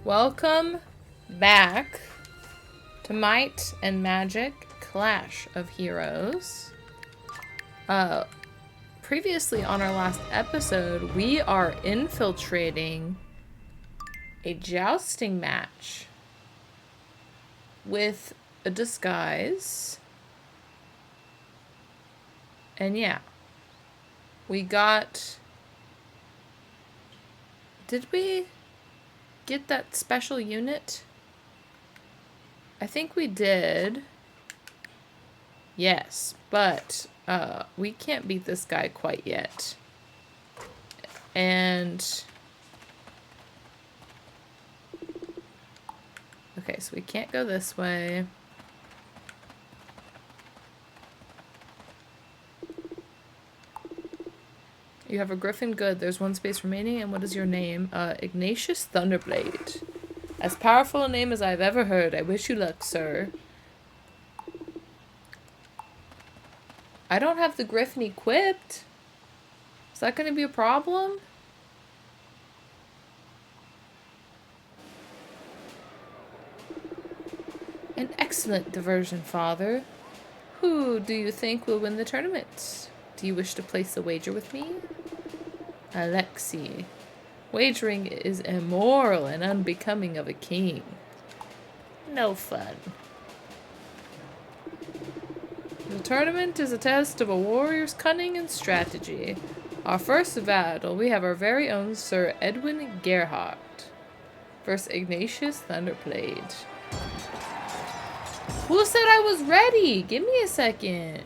Welcome back to Might and Magic Clash of Heroes. Previously on our last episode, we are infiltrating a jousting match with a disguise. And yeah, we got... Did we get that special unit? I think we did. Yes, but we can't beat this guy quite yet. And okay, so we can't go this way. You have a griffin. Good. There's one space remaining. And what is your name? Ignatius Thunderblade. As powerful a name as I've ever heard. I wish you luck, sir. I don't have the griffin equipped. Is that going to be a problem? An excellent diversion, father. Who do you think will win the tournament? Do you wish to place a wager with me? Alexei. Wagering is immoral and unbecoming of a king. No fun. The tournament is a test of a warrior's cunning and strategy. Our first battle, we have our very own Sir Edwin Gerhardt versus Ignatius Thunderblade. Who said I was ready? Give me a second.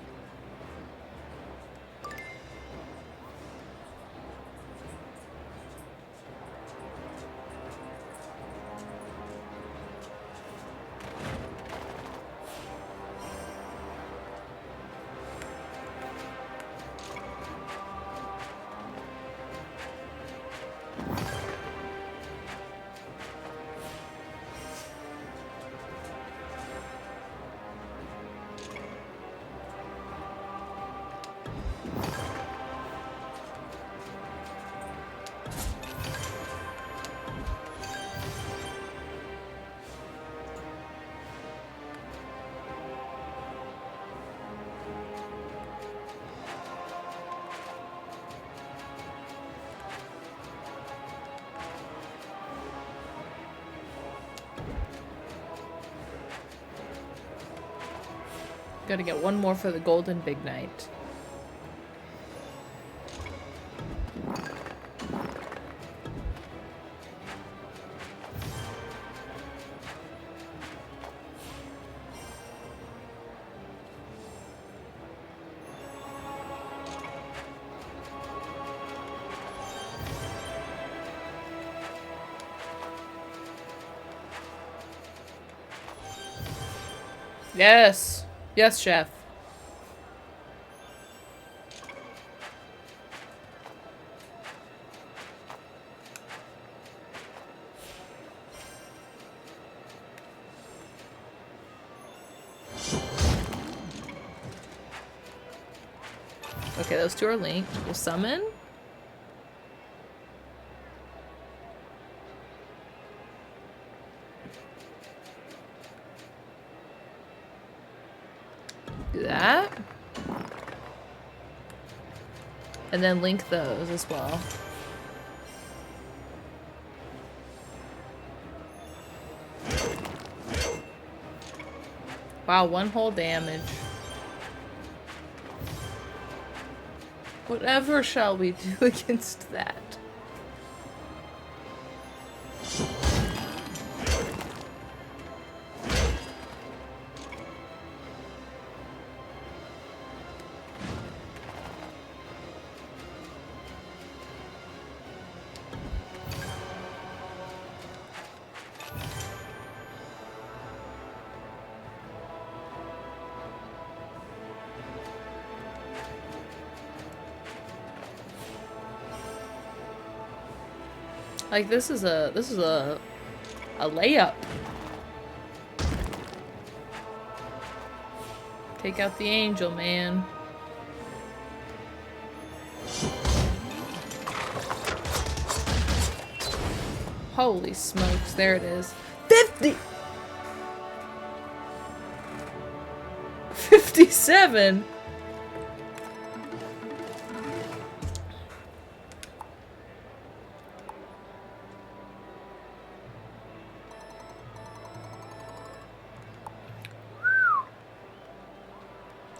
Gotta get one more for the golden big knight. Yes. Yes, chef. Okay, those two are linked. We'll summon. Do that. And then link those as well. Wow, one whole damage. Whatever shall we do against that? Like, this is a layup. Take out the angel, man. Holy smokes, there it is. 50! 57!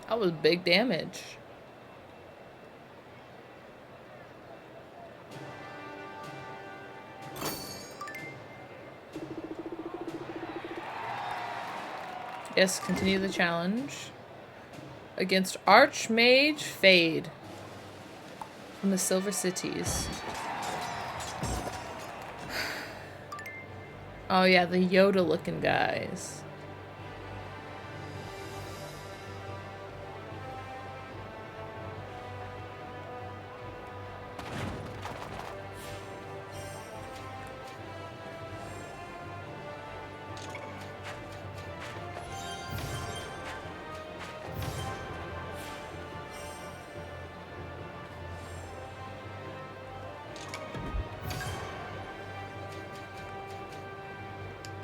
That was big damage. Yes, continue the challenge. Against Archmage Fade from the Silver Cities. Oh yeah, the Yoda looking guys.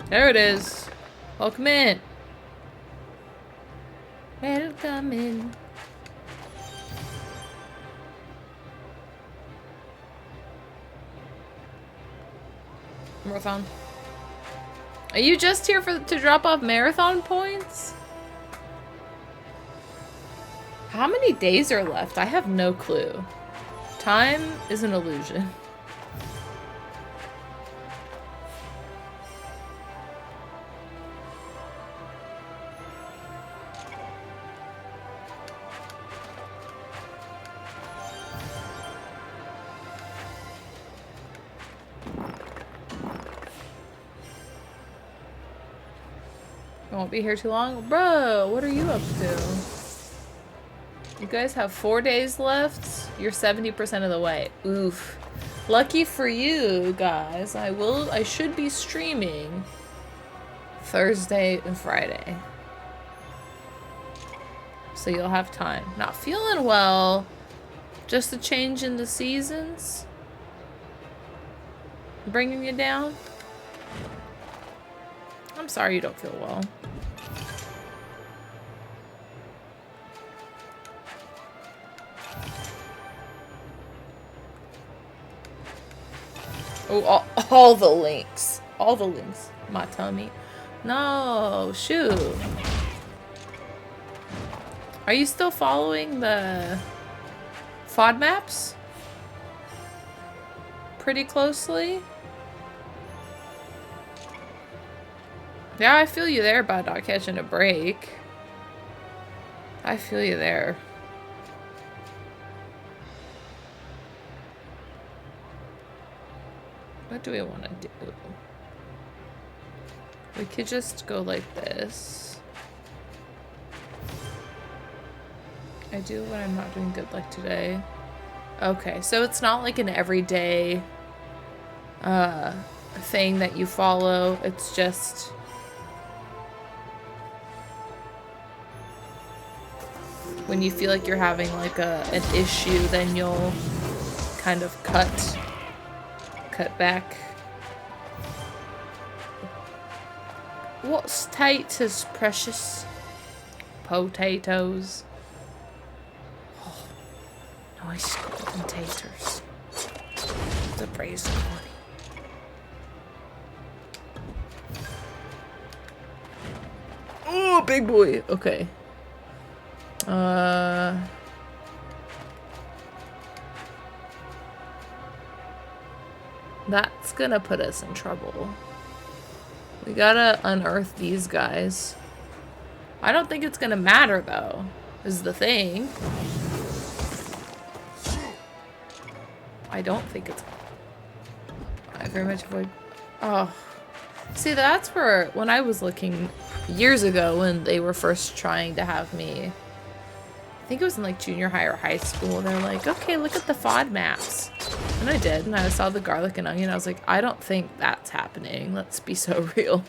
There it is. Welcome in. Welcome in. Marathon. Are you just here to drop off marathon points? How many days are left? I have no clue. Time is an illusion. Won't be here too long. Bro, what are you up to? You guys have 4 days left. You're 70% of the way. Oof. Lucky for you guys. I should be streaming Thursday and Friday. So you'll have time. Not feeling well. Just a change in the seasons. Bringing you down. I'm sorry you don't feel well. Oh, all the links. All the links. My tummy. No, shoot. Are you still following the FODMAPs? Pretty closely? Yeah, I feel you there about not catching a break. I feel you there. What do we want to do? We could just go like this. I do when I'm not doing good like today. Okay, so it's not like an everyday thing that you follow. It's just when you feel like you're having like an issue, then you'll kind of cut back. What's tight is precious? Potatoes. Oh, nice golden taters. The brazen honey. Oh, big boy. Okay. That's gonna put us in trouble. We gotta unearth these guys. I don't think it's gonna matter though, is the thing. I don't think it's... I very much avoid... Oh. See, that's where, when I was looking years ago when they were first trying to have me, I think it was in like junior high or high school, they're like, okay, look at the FODMAPs. And I did, and I saw the garlic and onion. I was like, I don't think that's happening. Let's be so real.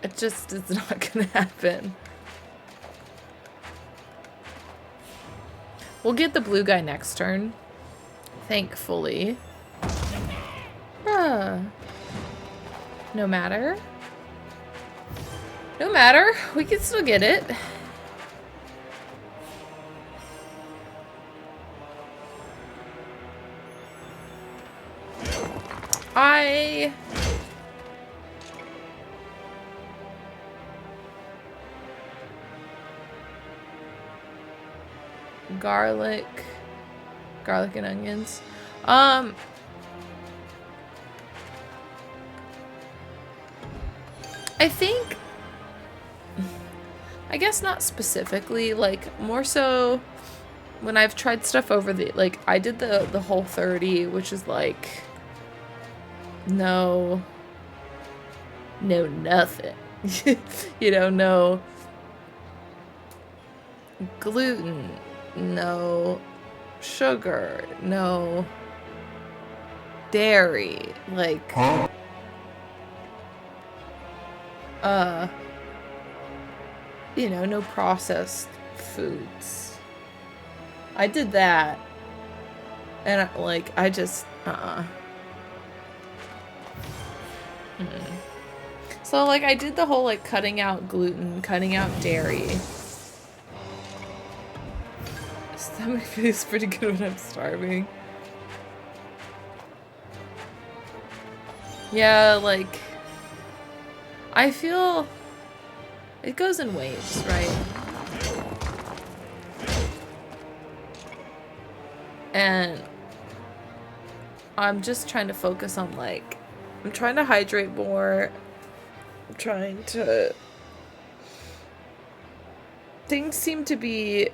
It just is not gonna happen. We'll get the blue guy next turn. Thankfully. Bruh. No matter. No matter. We can still get it. Garlic and onions. I think, I guess not specifically, like more so when I've tried stuff over the, like I did the whole 30, which is like no nothing. You know, no gluten, no sugar, no dairy, like you know, no processed foods. I did that and I just So like I did the whole like cutting out gluten, cutting out dairy. Stomach feels pretty good when I'm starving. Yeah, like I feel it goes in waves, right? And I'm just trying to focus on like I'm trying to hydrate more. I'm trying to things seem to be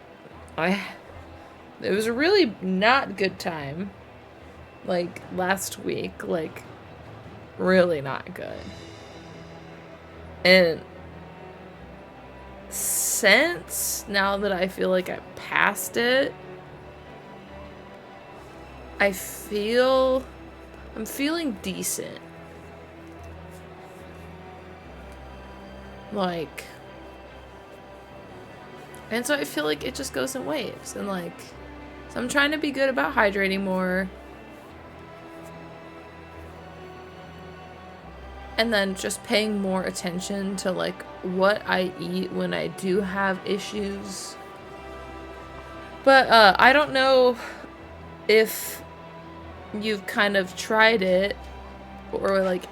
it was a really not good time like last week, like really not good. And since now that I feel like I'm past it, I'm feeling decent. Like, and so I feel like it just goes in waves, and like, so I'm trying to be good about hydrating more. And then just paying more attention to like what I eat when I do have issues. But I don't know if you've kind of tried it or like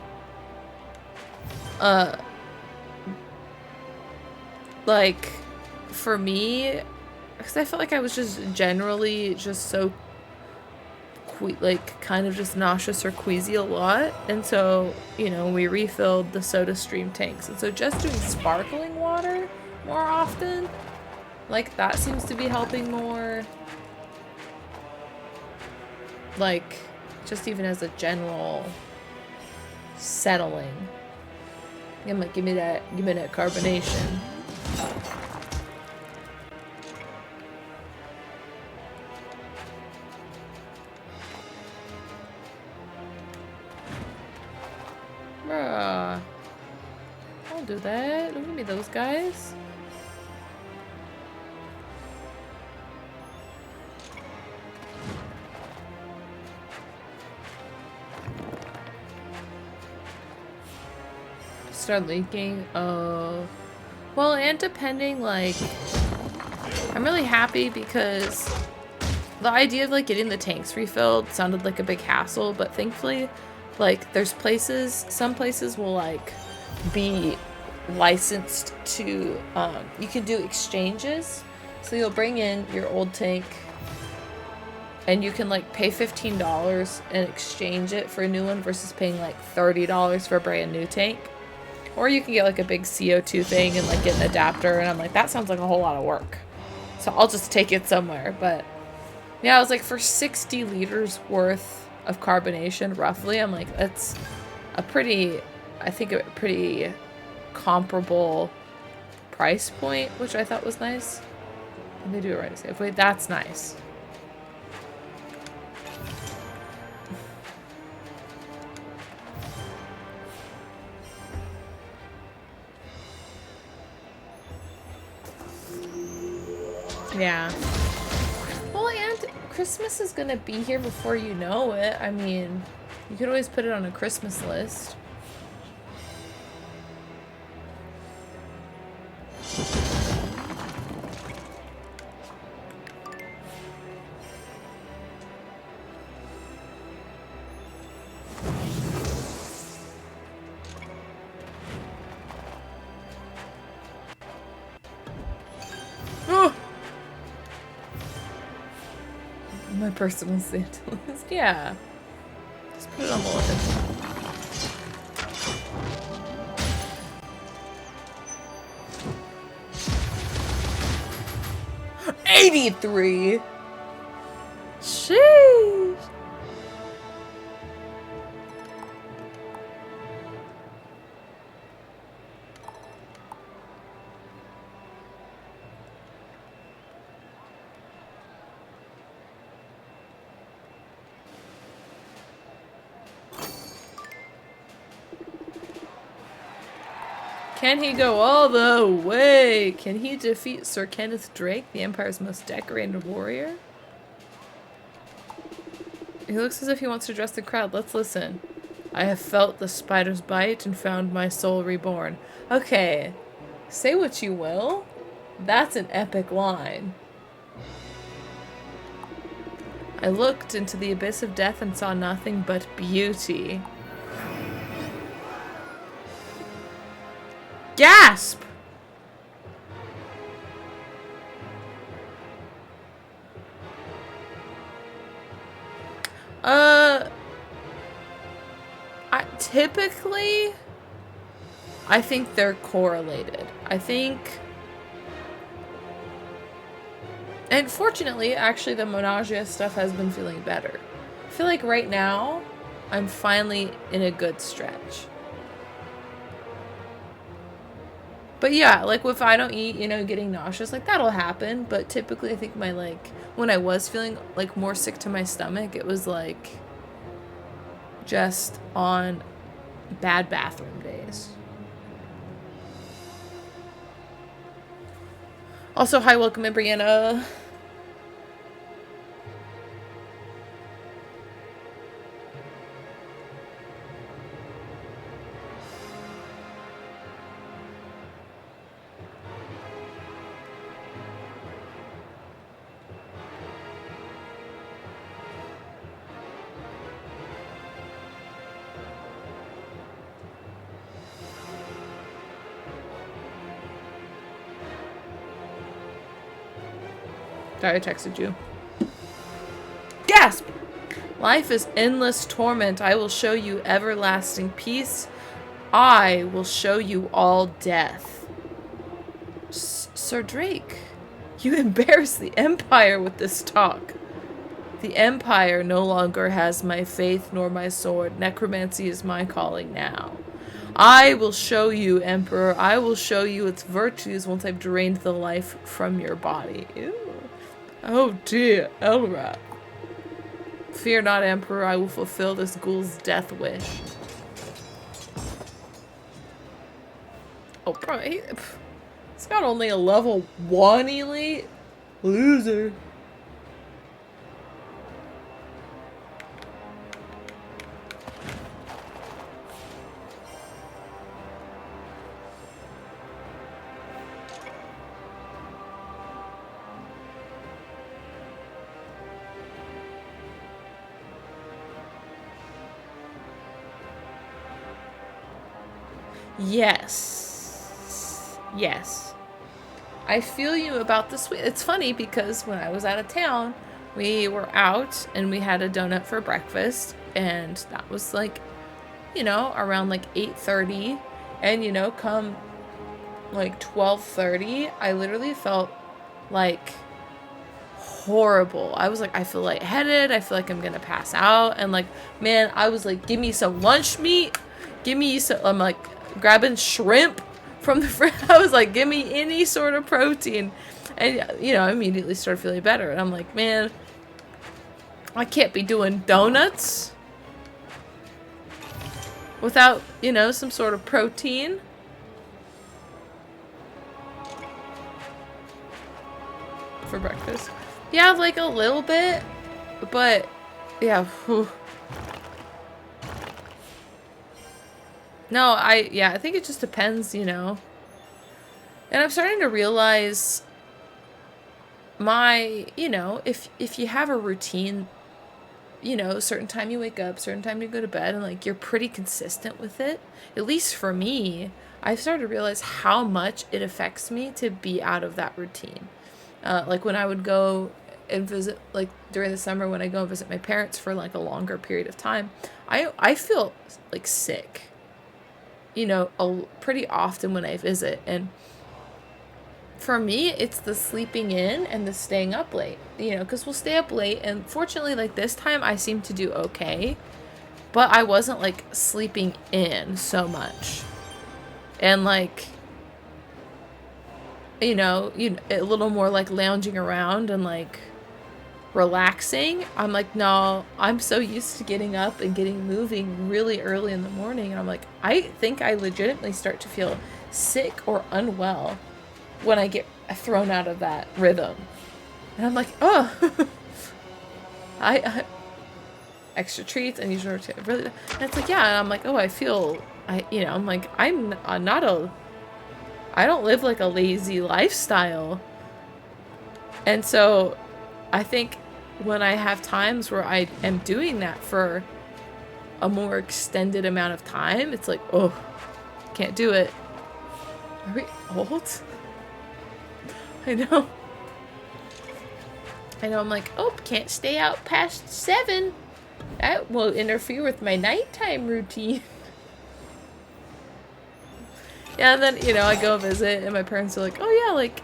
for me, because I felt like I was just generally just so like kind of just nauseous or queasy a lot, and so you know we refilled the soda stream tanks, and so just doing sparkling water more often, like that seems to be helping more, like just even as a general settling. Give me that carbonation. Bruh. I'll do that. Don't give me those guys. Start leaking. Oh. Well, and depending, like, I'm really happy because the idea of like getting the tanks refilled sounded like a big hassle, but thankfully, like, there's places, some places will like be licensed to, you can do exchanges. So you'll bring in your old tank and you can like pay $15 and exchange it for a new one versus paying like $30 for a brand new tank. Or you can get like a big CO2 thing and like get an adapter, and I'm like, that sounds like a whole lot of work. So I'll just take it somewhere. But yeah, I was like, for 60 liters worth of carbonation, roughly, I'm like, that's a pretty, I think a pretty comparable price point, which I thought was nice. And they do it right. Wait, that's nice. Yeah. Well, and Christmas is gonna be here before you know it. I mean, you could always put it on a Christmas list. My personal Santa list. Yeah. Just put it on the list. 83. Sheesh. Can he go all the way? Can he defeat Sir Kenneth Drake, the Empire's most decorated warrior? He looks as if he wants to address the crowd. Let's listen. I have felt the spider's bite and found my soul reborn. Okay, say what you will. That's an epic line. I looked into the abyss of death and saw nothing but beauty. Gasp! Typically, I think they're correlated. I think, and fortunately, actually, the Monagia stuff has been feeling better. I feel like right now, I'm finally in a good stretch. But yeah, like if I don't eat, you know, getting nauseous, like that'll happen. But typically I think my like, when I was feeling like more sick to my stomach, it was like just on bad bathroom days. Also, hi, welcome in, Brianna. I texted you. Gasp! Life is endless torment. I will show you everlasting peace. I will show you all death. Sir Drake, you embarrass the Empire with this talk. The Empire no longer has my faith nor my sword. Necromancy is my calling now. I will show you, Emperor. I will show you its virtues once I've drained the life from your body. Ew. Oh dear, Elra. Fear not, Emperor, I will fulfill this ghoul's death wish. Oh, bro, he's got only a level 1 elite? Loser. Yes. Yes. I feel you about the sweet. It's funny because when I was out of town, we were out and we had a donut for breakfast. And that was like, you know, around like 8:30. And, you know, come like 12:30, I literally felt like horrible. I was like, I feel lightheaded. I feel like I'm going to pass out. And like, man, I was like, give me some lunch meat. Give me some, I'm like, grabbing shrimp from the fridge. I was like, give me any sort of protein. And, you know, I immediately started feeling better. And I'm like, man, I can't be doing donuts without, you know, some sort of protein. For breakfast. Yeah, like a little bit. But, yeah. Whew. No, I think it just depends, you know. And I'm starting to realize you know, if you have a routine, you know, certain time you wake up, certain time you go to bed, and like you're pretty consistent with it, at least for me, I've started to realize how much it affects me to be out of that routine. Like when I would go and visit, like during the summer when I go and visit my parents for like a longer period of time, I feel like sick, you know, pretty often when I visit. And for me, it's the sleeping in and the staying up late, you know, because we'll stay up late. And fortunately, like this time, I seem to do okay. But I wasn't like sleeping in so much. And like, you know, a little more like lounging around and like relaxing. I'm like, no, I'm so used to getting up and getting moving really early in the morning. And I'm like, I think I legitimately start to feel sick or unwell when I get thrown out of that rhythm. And I'm like, oh, I extra treats and usually really, and it's like, yeah, and I'm like, oh, you know, I'm like, I'm not I don't live like a lazy lifestyle. And so I think when I have times where I am doing that for a more extended amount of time, it's like, oh, can't do it. Are we old? I know, I'm like, oh, can't stay out past 7. That will interfere with my nighttime routine. Yeah, and then, you know, I go visit, and my parents are like, oh, yeah, like,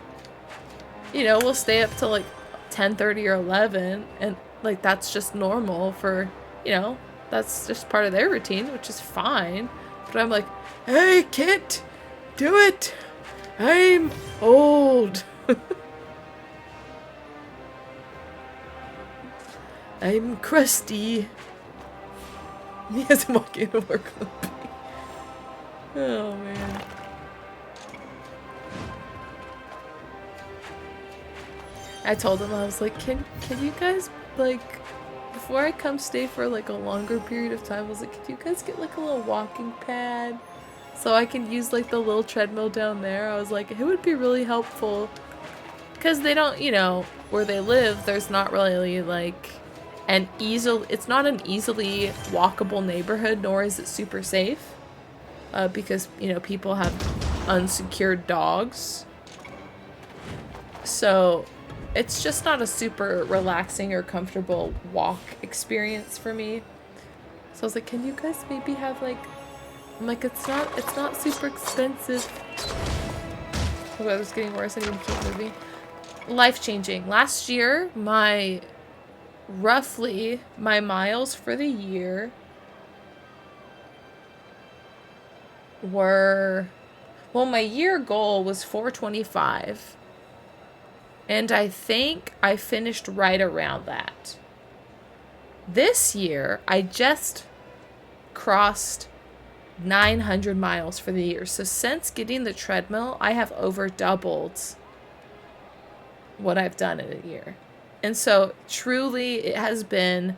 you know, we'll stay up till, like, 10:30 or 11, and, like, that's just normal for, you know, that's just part of their routine, which is fine. But I'm like, I can't do it. I'm old. I'm crusty. He hasn't walked into work with me. Oh, man. I told him, I was like, can you guys, like, before I come stay for, like, a longer period of time, I was like, can you guys get, like, a little walking pad so I can use, like, the little treadmill down there? I was like, it would be really helpful. Because they don't, you know, where they live, there's not really, like, it's not an easily walkable neighborhood, nor is it super safe. Because, you know, people have unsecured dogs. So it's just not a super relaxing or comfortable walk experience for me. So I was like, can you guys maybe have like, I'm like, it's not super expensive. The weather's getting worse. I need to keep moving. Life-changing. Last year, roughly my miles for the year were, well, my year goal was 425. And I think I finished right around that. This year, I just crossed 900 miles for the year. So since getting the treadmill, I have over doubled what I've done in a year. And so truly, it has been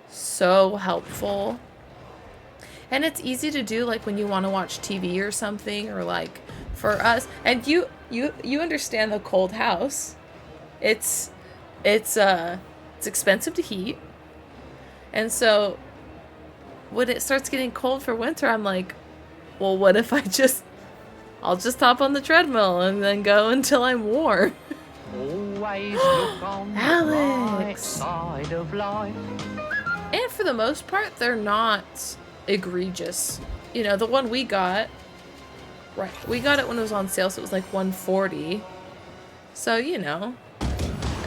so helpful. And it's easy to do, like, when you want to watch TV or something, or, like, for us. And you understand the cold house. It's expensive to heat. And so when it starts getting cold for winter, I'm like, well, what if I'll just hop on the treadmill and then go until I'm warm. Always look on the right side of life. And for the most part, they're not egregious. You know, the one we got, right, we got it when it was on sale, so it was like $140. So, you know,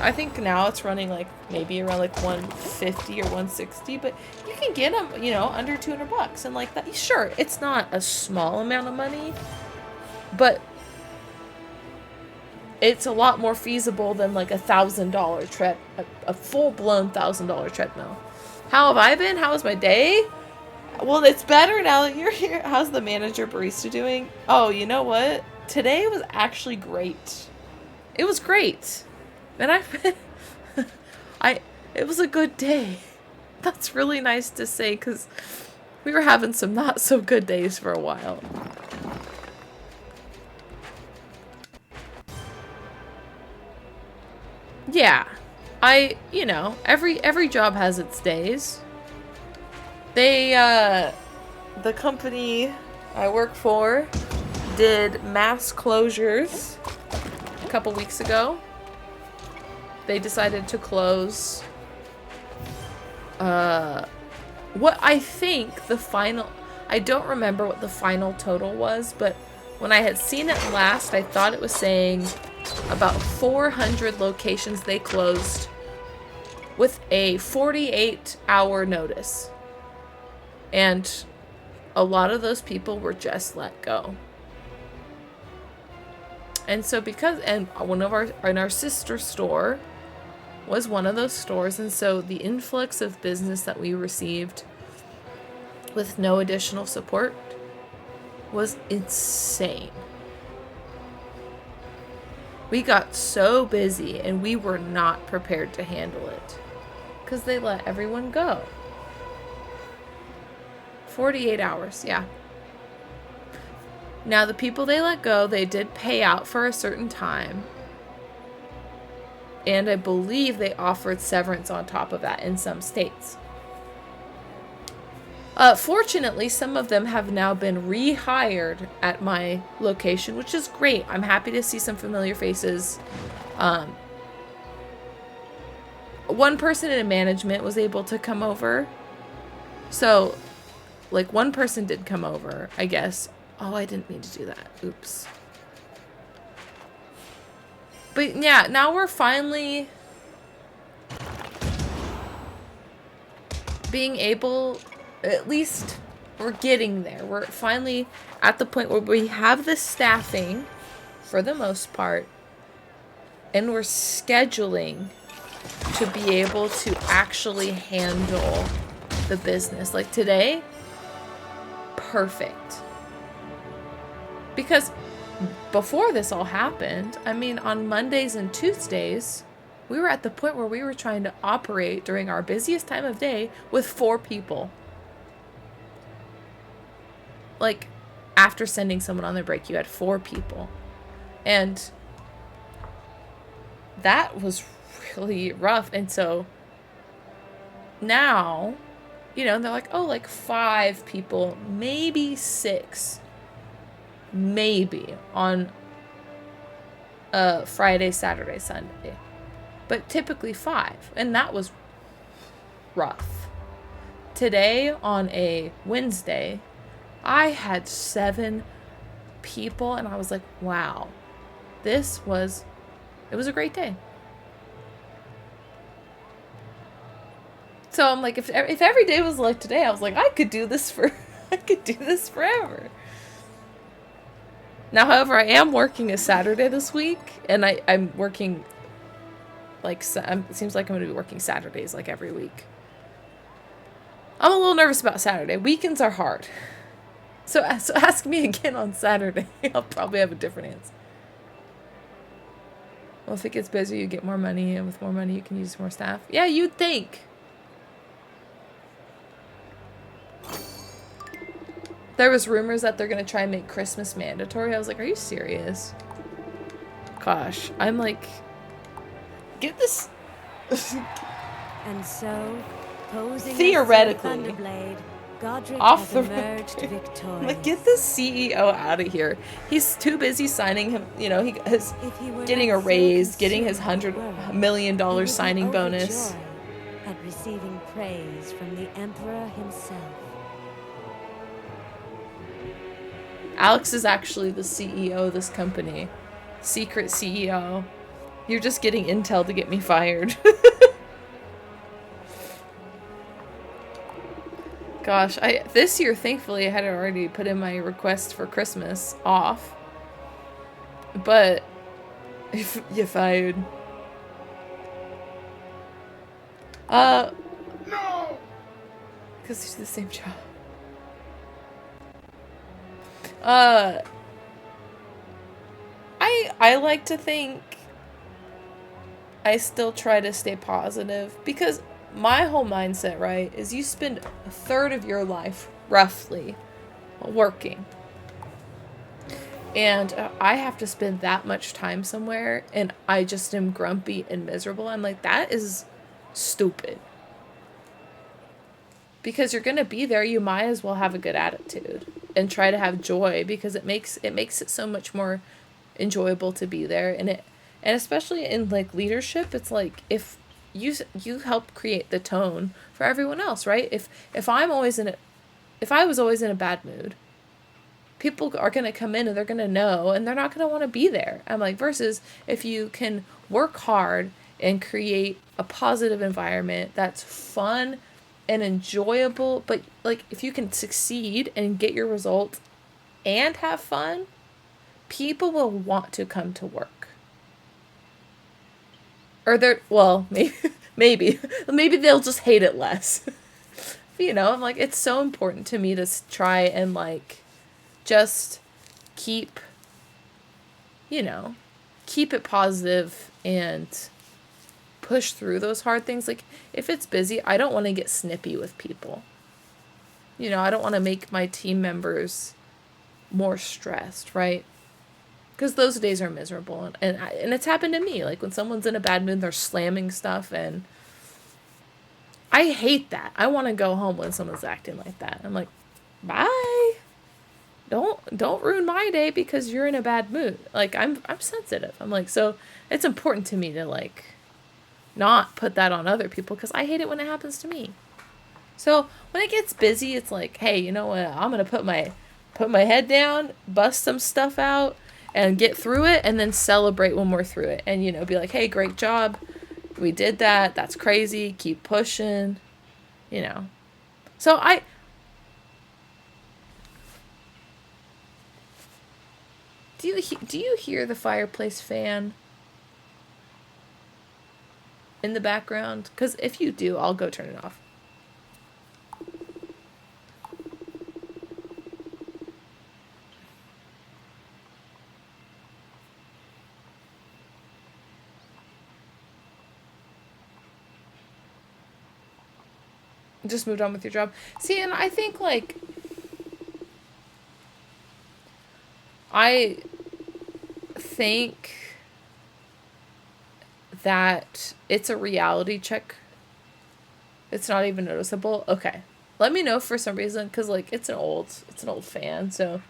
I think now it's running like maybe around like $150 or $160, but you can get them, you know, under $200. And like that, sure, it's not a small amount of money, but it's a lot more feasible than like a $1,000 a full-blown $1,000 treadmill. How have I been? How was my day? Well, it's better now that you're here. How's the manager barista doing? Oh, you know what? Today was actually great. It was great. And It was a good day. That's really nice to say because we were having some not so good days for a while. Yeah. You know, every job has its days. The company I work for did mass closures a couple weeks ago. They decided to close what I think the final, I don't remember what the final total was, but when I had seen it last, I thought it was saying about 400 locations they closed with a 48-hour notice. And a lot of those people were just let go. And so and one of our sister store was one of those stores, and so the influx of business that we received with no additional support was insane. We got so busy and we were not prepared to handle it because they let everyone go. 48 hours, yeah. Now the people they let go, they did pay out for a certain time. And I believe they offered severance on top of that in some states. Fortunately, some of them have now been rehired at my location, which is great. I'm happy to see some familiar faces. One person in management was able to come over. So, like, one person did come over, I guess. Oh, I didn't mean to do that. Oops. But yeah, now we're finally being able, at least we're getting there. We're finally at the point where we have the staffing for the most part, and we're scheduling to be able to actually handle the business. Like today, perfect. Because before this all happened, I mean, on Mondays and Tuesdays, we were at the point where we were trying to operate during our busiest time of day with 4 people. Like, after sending someone on their break, you had 4 people. And that was really rough. And so now, you know, they're like, oh, like 5 people, maybe 6. Maybe on Friday, Saturday, Sunday. But typically 5. And that was rough. Today, on a Wednesday, I had 7 people. And I was like, wow. It was a great day. So I'm like, if every day was like today, I was like, I could do this forever. Now, however, I am working a Saturday this week, and I'm working, like, it seems like I'm going to be working Saturdays, like, every week. I'm a little nervous about Saturday. Weekends are hard. So ask me again on Saturday. I'll probably have a different answer. Well, if it gets busy, you get more money, and with more money, you can use more staff. Yeah, you'd think. There was rumors that they're going to try and make Christmas mandatory. I was like, are you serious? Gosh, I'm like, get this. And so, posing theoretically, as Thunderblade, Godric off has the emerged victorious. Like, get this CEO out of here. He's too busy signing him, you know, getting a raise, getting his $100 million signing bonus. At receiving praise from the Emperor himself. Alex is actually the CEO of this company. Secret CEO. You're just getting intel to get me fired. Gosh, this year, thankfully, I had already put in my request for Christmas off. But, if you fired. No! Because they do the same job. I like to think I still try to stay positive because my whole mindset, right, is you spend a third of your life roughly working. And I have to spend that much time somewhere and I just am grumpy and miserable. I'm like, that is stupid. Because you're going to be there, you might as well have a good attitude and try to have joy because it makes it so much more enjoyable to be there. And especially in like leadership, it's like if you help create the tone for everyone else, right? If I was always in a bad mood, people are going to come in and they're going to know and they're not going to want to be there. I'm like, versus if you can work hard and create a positive environment that's fun and enjoyable, but like if you can succeed and get your results and have fun, people will want to come to work. Or maybe they'll just hate it less. You know, I'm like, it's so important to me to try and like just keep it positive and push through those hard things. Like if it's busy, I don't want to get snippy with people. You know, I don't want to make my team members more stressed, right? Because those days are miserable. And it's happened to me. Like when someone's in a bad mood, they're slamming stuff. And I hate that. I want to go home when someone's acting like that. I'm like, bye. Don't ruin my day because you're in a bad mood. Like I'm sensitive. I'm like, so it's important to me to like not put that on other people because I hate it when it happens to me. So when it gets busy, it's like, hey, you know what? I'm going to put my head down, bust some stuff out, and get through it, and then celebrate when we're through it. And, you know, be like, hey, great job. We did that. That's crazy. Keep pushing. You know. So do you hear the fireplace fan in the background? Because if you do, I'll go turn it off. Just moved on with your job. See, and I think like I think that it's a reality check. It's not even noticeable. Okay. Let me know for some reason, because like it's an old fan, so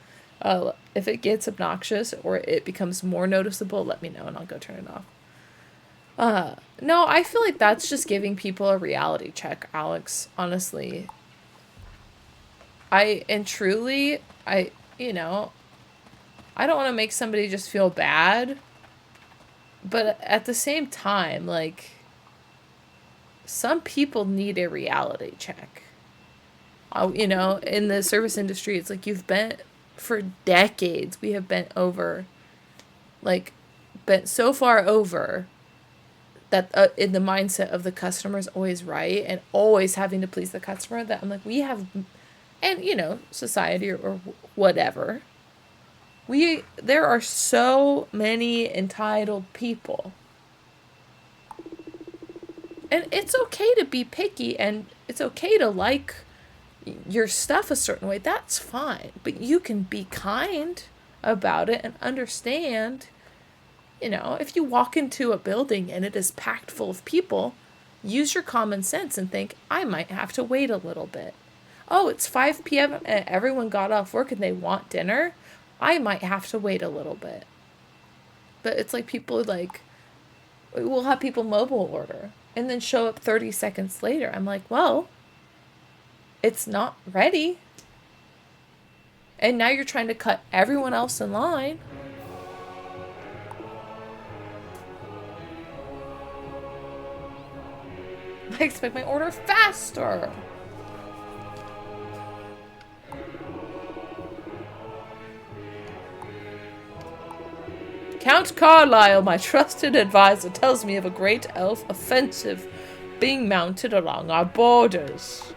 if it gets obnoxious or it becomes more noticeable, let me know and I'll go turn it off. No, I feel like that's just giving people a reality check, Alex, honestly. I don't want to make somebody just feel bad, but at the same time, like, some people need a reality check. In the service industry, it's like for decades, we have been so far over that in the mindset of the customer is always right and always having to please the customer, that I'm like, we have, and society or whatever, there are so many entitled people, and it's okay to be picky and it's okay to like your stuff a certain way. That's fine, but you can be kind about it and understand. If you walk into a building and it is packed full of people, use your common sense and think, I might have to wait a little bit. Oh, it's 5 p.m. and everyone got off work and they want dinner. I might have to wait a little bit. But it's like we'll have people mobile order and then show up 30 seconds later. I'm like, well, it's not ready. And now you're trying to cut everyone else in line. I expect my order faster. Count Carlyle, my trusted advisor, tells me of a great elf offensive being mounted along our borders.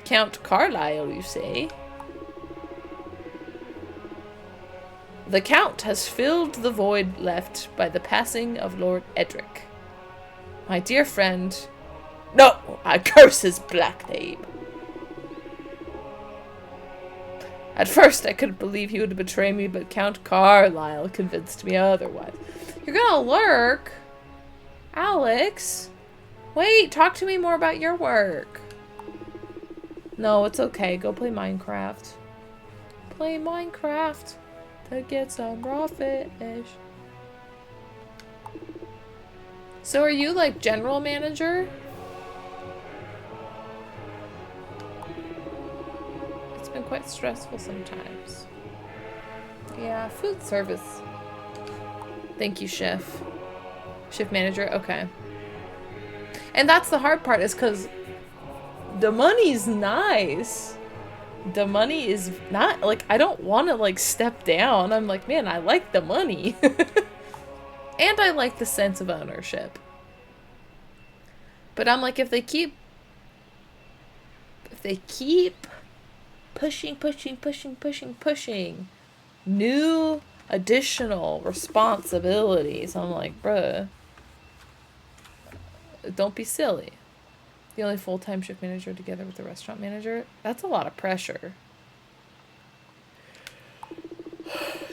Count Carlyle, you say? The Count has filled the void left by the passing of Lord Edric. My dear friend... No! I curse his black name. At first, I couldn't believe he would betray me, but Count Carlyle convinced me otherwise. You're gonna lurk? Alex? Wait, talk to me more about your work. No, it's okay. Go play Minecraft. Play Minecraft to get some raw fish. So are you, like, general manager? It's been quite stressful sometimes. Yeah, food service. Thank you, chef. Shift manager, okay. And that's the hard part, is because the money's nice. The money is not, like, I don't want to, like, step down. I'm like, man, I like the money. And I like the sense of ownership. But I'm like, if they keep pushing new additional responsibilities, I'm like, bruh, don't be silly. The only full-time shift manager together with the restaurant manager, that's a lot of pressure.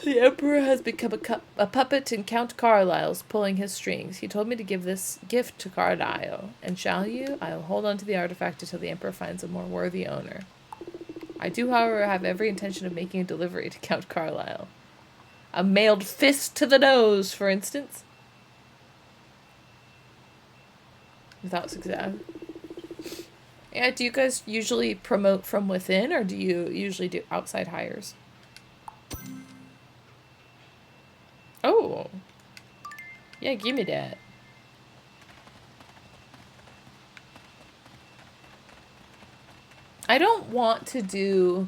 The Emperor has become a puppet in Count Carlyle's, pulling his strings. He told me to give this gift to Carlyle. And shall you? I will hold on to the artifact until the Emperor finds a more worthy owner. I do, however, have every intention of making a delivery to Count Carlyle. A mailed fist to the nose, for instance. Without success. Yeah, do you guys usually promote from within, or do you usually do outside hires? Oh. Yeah, give me that. I don't want to do...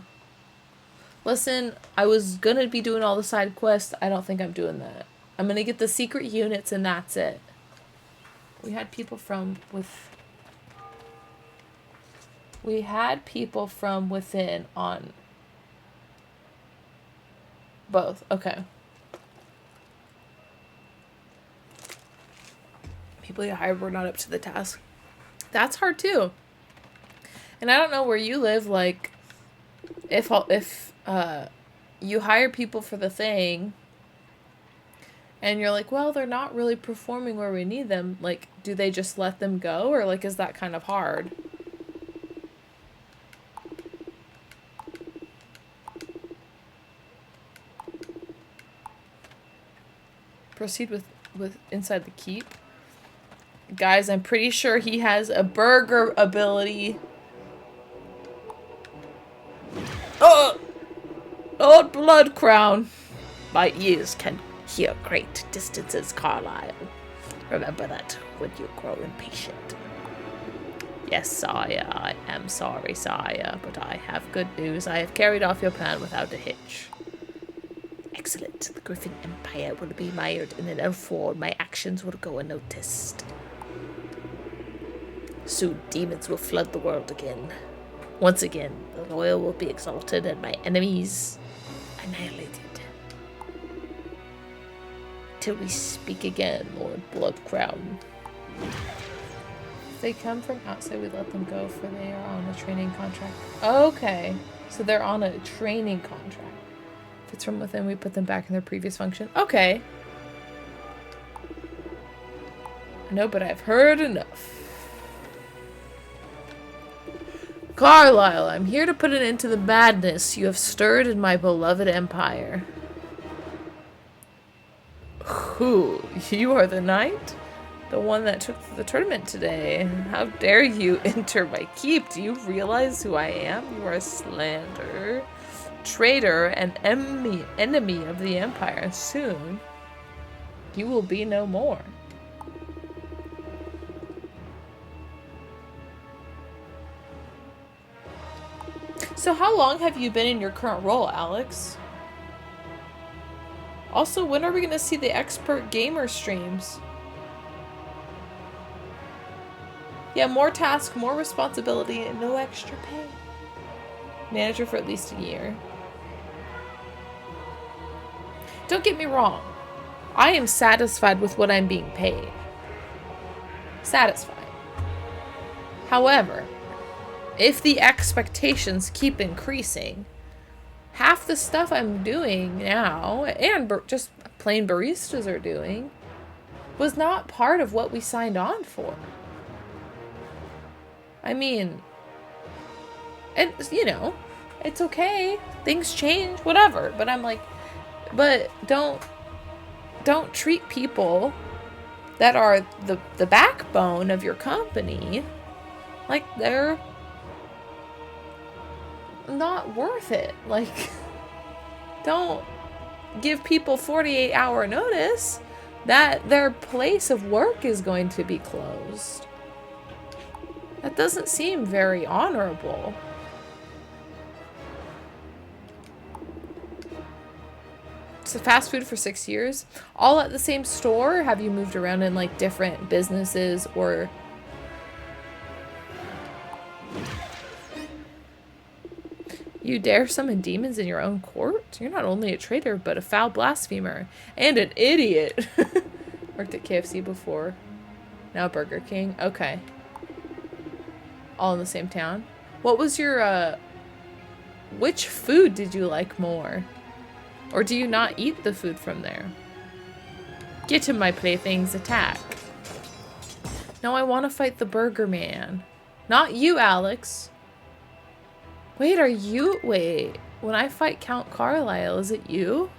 Listen, I was gonna be doing all the side quests. I don't think I'm doing that. I'm gonna get the secret units and that's it. We had people from within on both. Okay. People you hired were not up to the task. That's hard too. And I don't know where you live, like, if you hire people for the thing and you're like, well, they're not really performing where we need them, like, do they just let them go, or, like, is that kind of hard? Proceed with inside the keep. Guys, I'm pretty sure he has a burger ability. Oh! Old blood crown. My ears can hear great distances, Carlyle. Remember that when you grow impatient. Yes, sire, I am sorry, sire, but I have good news. I have carried off your plan without a hitch. Excellent. The Griffin Empire will be mired in an form. My actions will go unnoticed. Soon, demons will flood the world again. Once again, the loyal will be exalted and my enemies annihilated. Till we speak again, Lord Bloodcrown. If they come from outside, we let them go, for they are on a training contract. Okay, so they're on a training contract. If it's from within, we put them back in their previous function. Okay. No, but I've heard enough. Carlyle, I'm here to put an end to the madness you have stirred in my beloved empire. Who? You are the knight? The one that took the tournament today. How dare you enter my keep? Do you realize who I am? You are a slanderer, traitor, and enemy of the empire. Soon, you will be no more. So how long have you been in your current role, Alex? Also, when are we going to see the expert gamer streams? Yeah, more tasks, more responsibility, and no extra pay. Manager for at least a year. Don't get me wrong. I am satisfied with what I'm being paid. Satisfied. However, if the expectations keep increasing, half the stuff I'm doing now, and just plain baristas are doing, was not part of what we signed on for. I mean, and you know, it's okay. Things change, whatever. But I'm like, but don't treat people that are the backbone of your company like they're not worth it. Like, don't give people 48-hour notice that their place of work is going to be closed. That doesn't seem very honorable. So fast food for 6 years? All at the same store? Have you moved around in like different businesses or... You dare summon demons in your own court? You're not only a traitor, but a foul blasphemer. And an idiot. Worked at KFC before. Now Burger King. Okay. All in the same town. What was your, which food did you like more? Or do you not eat the food from there? Get to my playthings, attack. No, I want to fight the Burger Man. Not you, Alex. Wait, are you... Wait. When I fight Count Carlyle, is it you?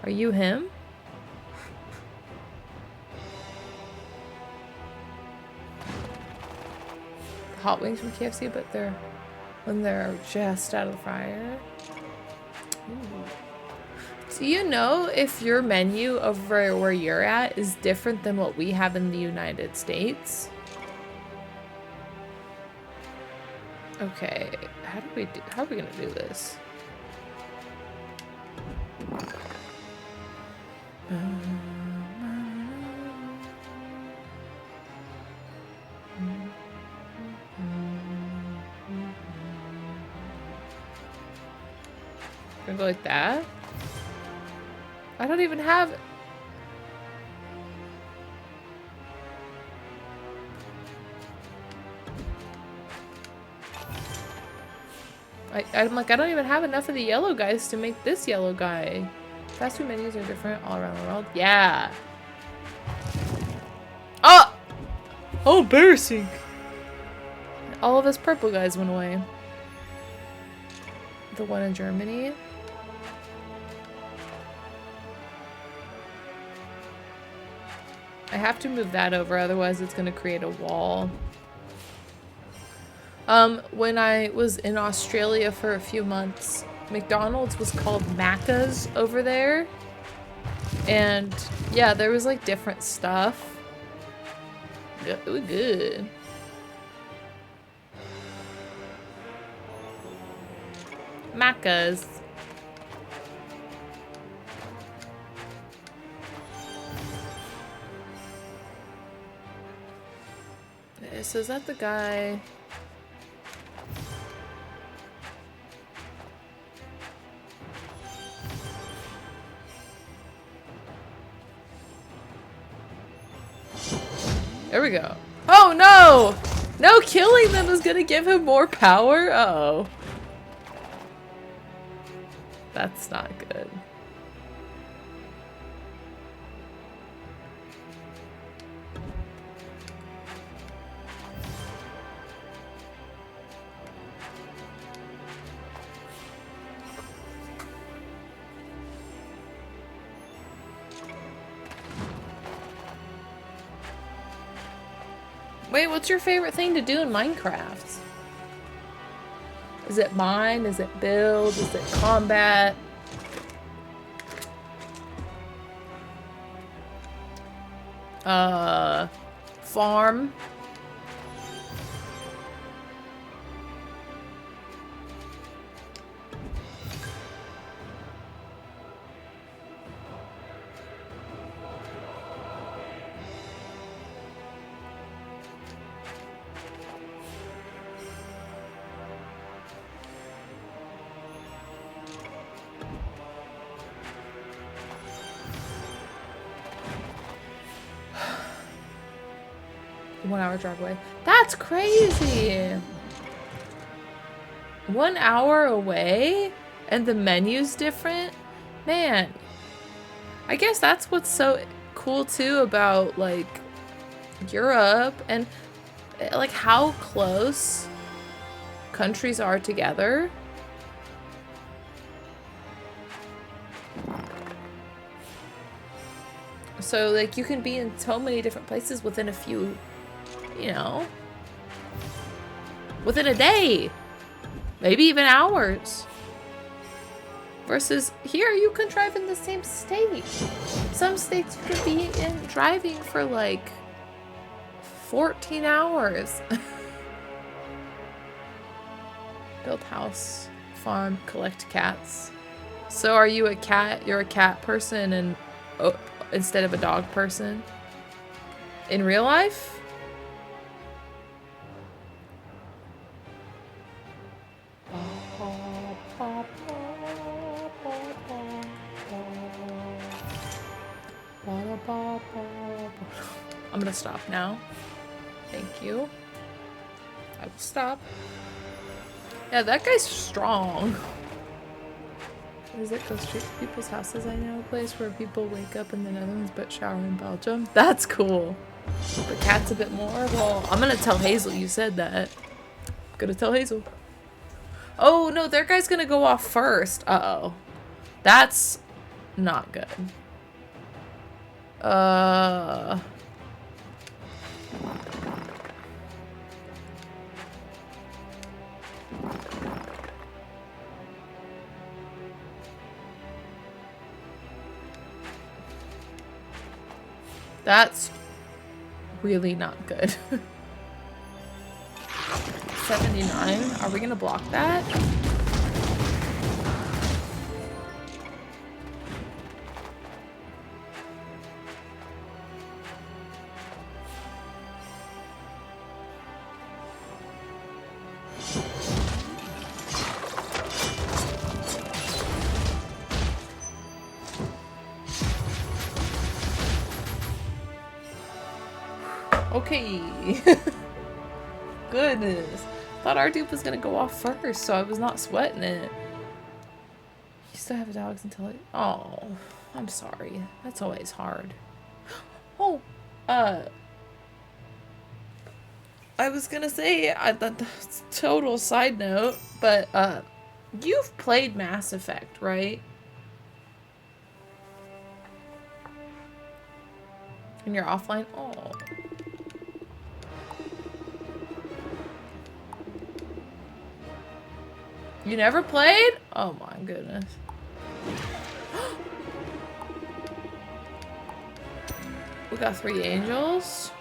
Are you him? Hot wings from KFC, but they're... when they're just out of the fryer. Ooh. Do you know if your menu over where you're at is different than what we have in the United States? Okay, how are we gonna do this? Gonna go like that? I don't even have... I'm like, I don't even have enough of the yellow guys to make this yellow guy. Fast food menus are different all around the world. Yeah. Oh! Oh, embarrassing. All of us purple guys went away. The one in Germany. I have to move that over, otherwise it's gonna create a wall. When I was in Australia for a few months, McDonald's was called Macca's over there. And yeah, there was like different stuff. It was good. Macca's. So is that the guy? There we go. Oh no! No, killing them is gonna give him more power? Uh-oh. That's not good. Wait, what's your favorite thing to do in Minecraft? Is it mine? Is it build? Is it combat? Farm? 1 hour drive away. That's crazy. 1 hour away and the menu's different? Man, I guess that's what's so cool too about like Europe and like how close countries are together. So like you can be in so many different places within a few, you know, within a day, maybe even hours. Versus here, you can drive in the same state. Some states you could be in driving for like 14 hours. Build house, farm, collect cats. So are you a cat? You're a cat person and instead of a dog person? In real life? I'm gonna stop now. Thank you. I will stop. Yeah, that guy's strong. What is it? Go straight to people's houses. I know a place where people wake up in the Netherlands but shower in Belgium. That's cool. But cats a bit more? Well, I'm gonna tell Hazel you said that. Gonna tell Hazel. Oh no, their guy's gonna go off first. Uh-oh. That's not good. That's really not good. 79? Are we gonna block that? Okay. Goodness. Thought our dude was gonna go off first, so I was not sweating it. You still have dogs until it. Oh, I'm sorry. That's always hard. Oh, I was gonna say, that's total side note, but you've played Mass Effect, right? And you're offline? Oh. You never played? Oh my goodness. We got 3 angels.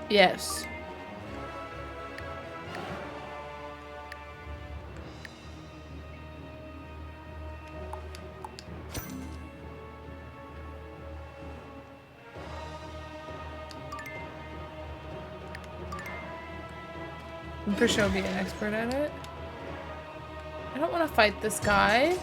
Yes. I'm pretty sure I'll be an expert at it. I don't want to fight this guy.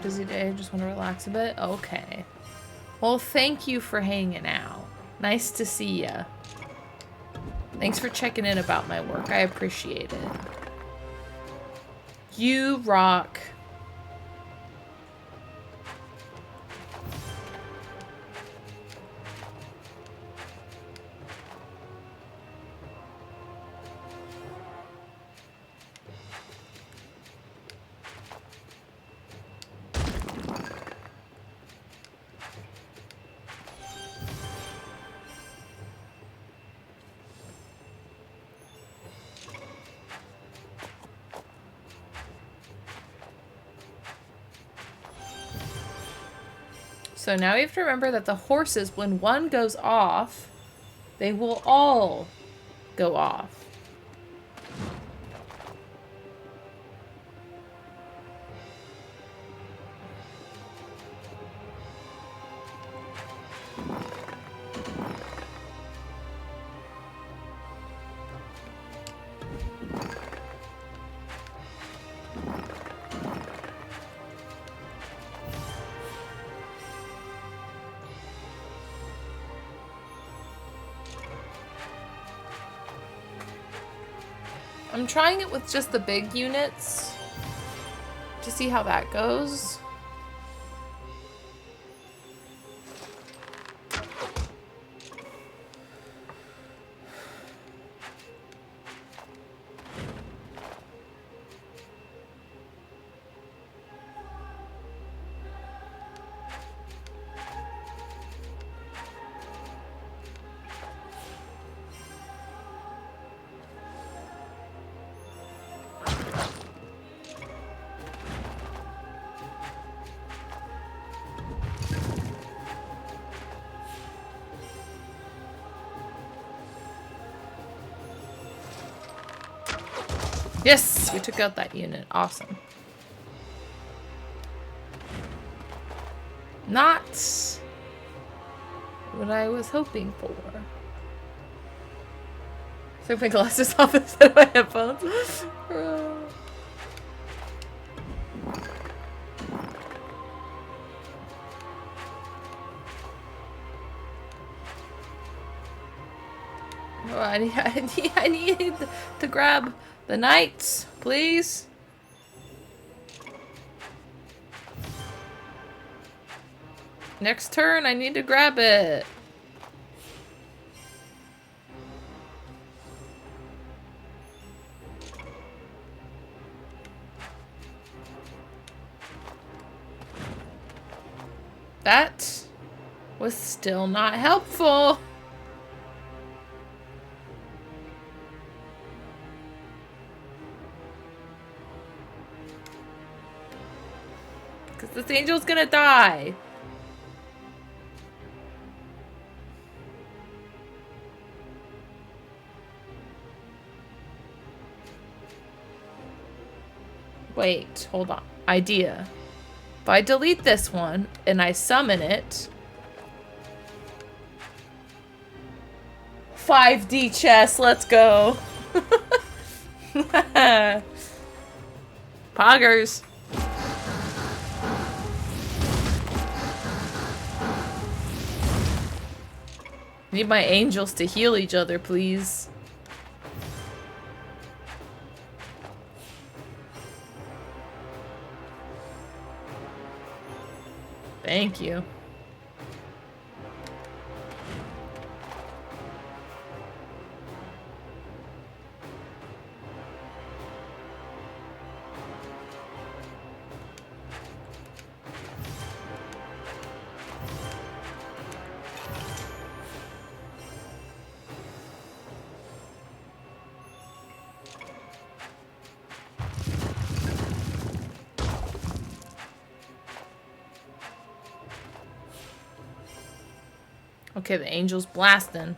Busy day, just want to relax a bit? Okay. Well, thank you for hanging out. Nice to see ya. Thanks for checking in about my work. I appreciate it. You rock. So now we have to remember that the horses, when one goes off, They will all go off. I'm trying it with just the big units to see how that goes. Yes, we took out that unit. Awesome. Not what I was hoping for. Took my glasses off instead of my headphones. Oh, I need to grab the knights, please. Next turn, I need to grab it. That was still not helpful. Because this angel's gonna die. Wait, hold on. Idea. If I delete this one and I summon it. 5D chess, let's go. Poggers. Need my angels to heal each other, please. Thank you. Okay, the angel's blasting.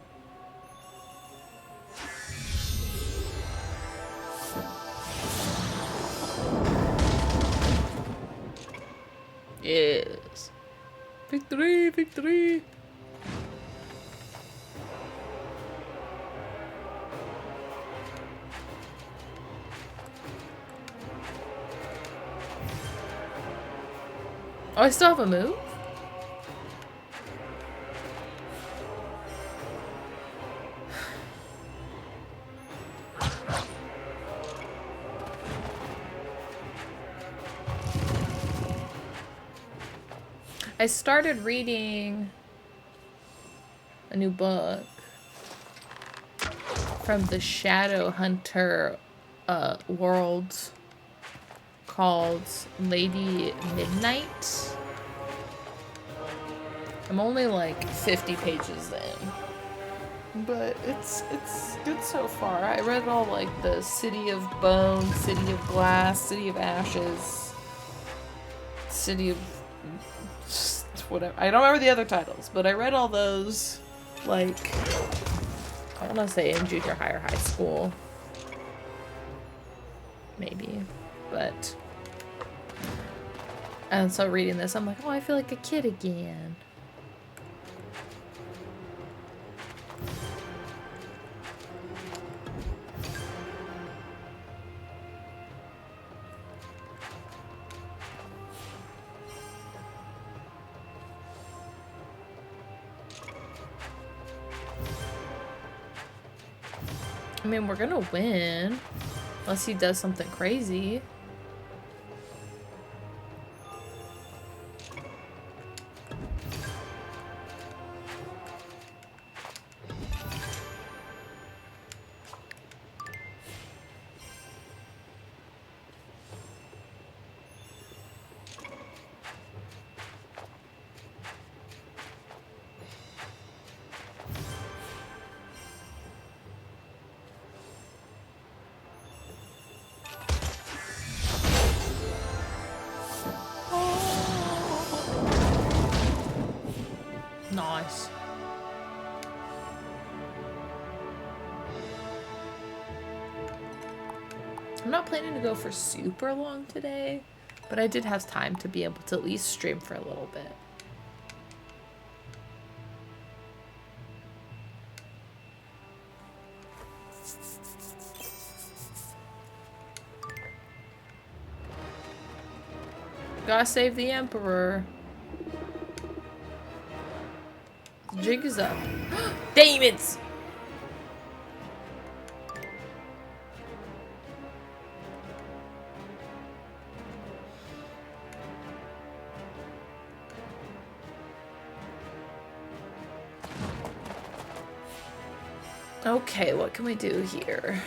Yes. Victory, victory. Oh, I still have a move? I started reading a new book from the Shadow Hunter world called Lady Midnight. I'm only like 50 pages in, but it's good so far. I read all like the City of Bones, City of Glass, City of Ashes, City of whatever. I don't remember the other titles, but I read all those like I want to say in junior high or high school. Maybe. But... And so reading this, I'm like, oh, I feel like a kid again. I mean, we're gonna win. Unless he does something crazy. Nice. I'm not planning to go for super long today, but I did have time to be able to at least stream for a little bit. Gotta save the Emperor. Jig is up. Demons! Okay, what can we do here?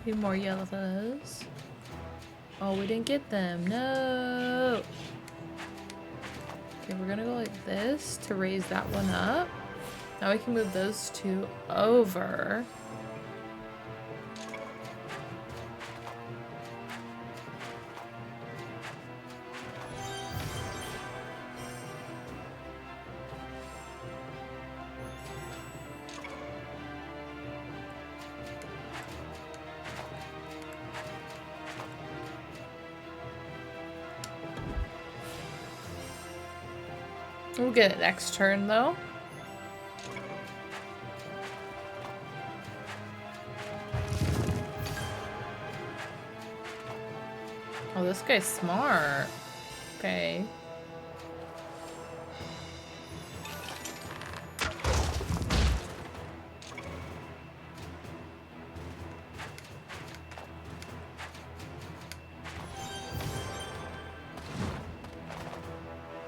Few more yellows. Oh, we didn't get them. No. Okay, we're gonna go like this to raise that one up. Now we can move those two over. We'll get it next turn, though. Oh, this guy's smart. Okay.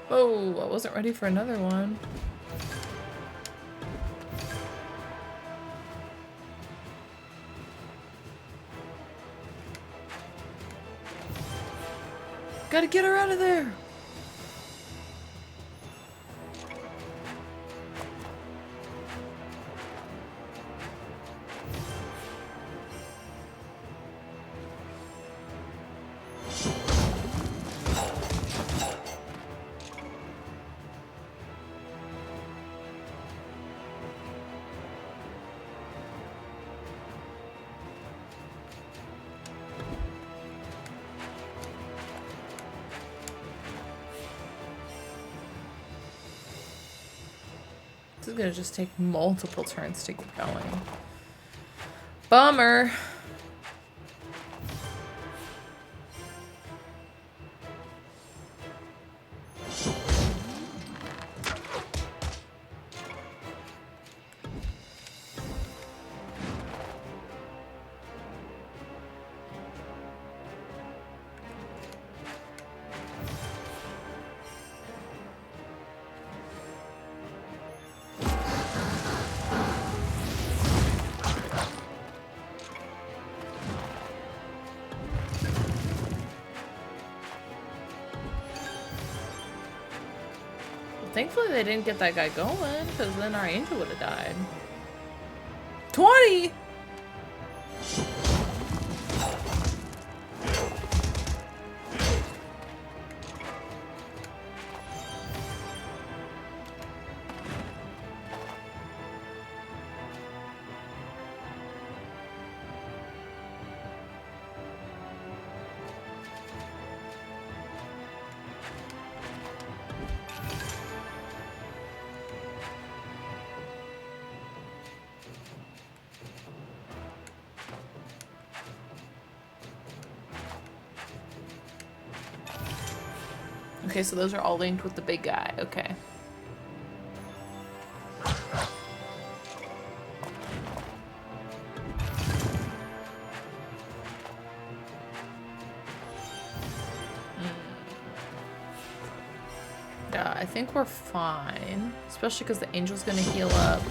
Oh, I wasn't ready for another one. Gotta get her out of there! This is gonna just take multiple turns to get going. Bummer. Thankfully they didn't get that guy going, because then our angel would have died. 20! Okay, so those are all linked with the big guy. Okay. Yeah, I think we're fine. Especially because the angel's gonna heal up.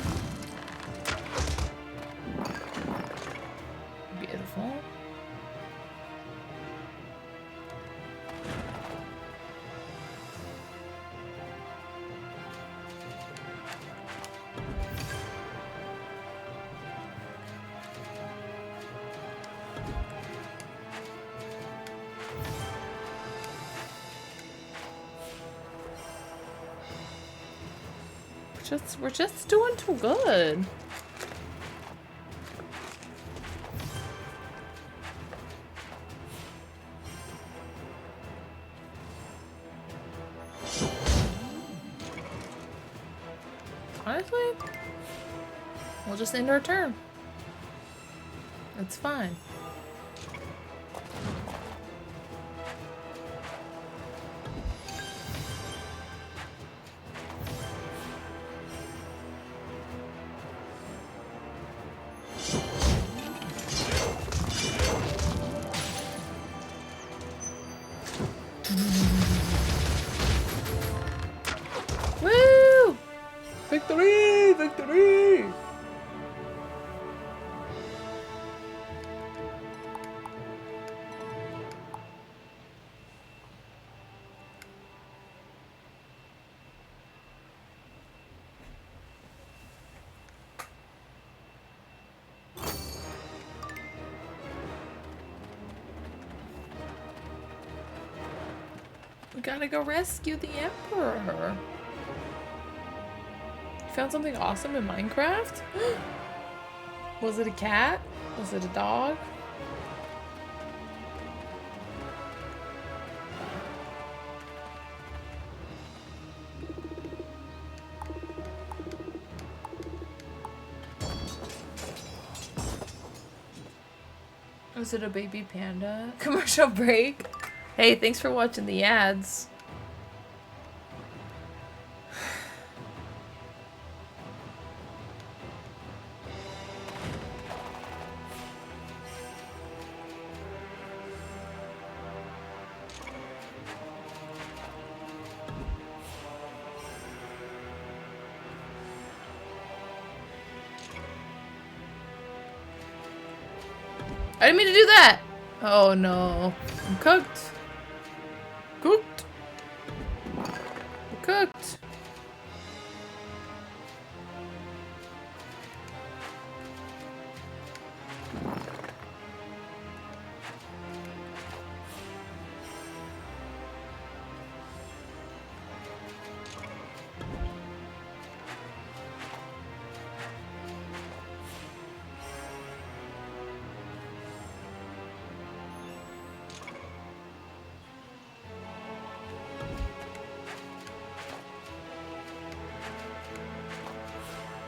Beautiful. We're just doing too good. Honestly, we'll just end our turn. It's fine. Woo! Victory! Victory! We gotta go rescue the Emperor. You found something awesome in Minecraft? Was it a cat? Was it a dog? Was it a baby panda? Commercial break? Hey, thanks for watching the ads. I didn't mean to do that! Oh no. I'm cooked. Cooked. I'm cooked.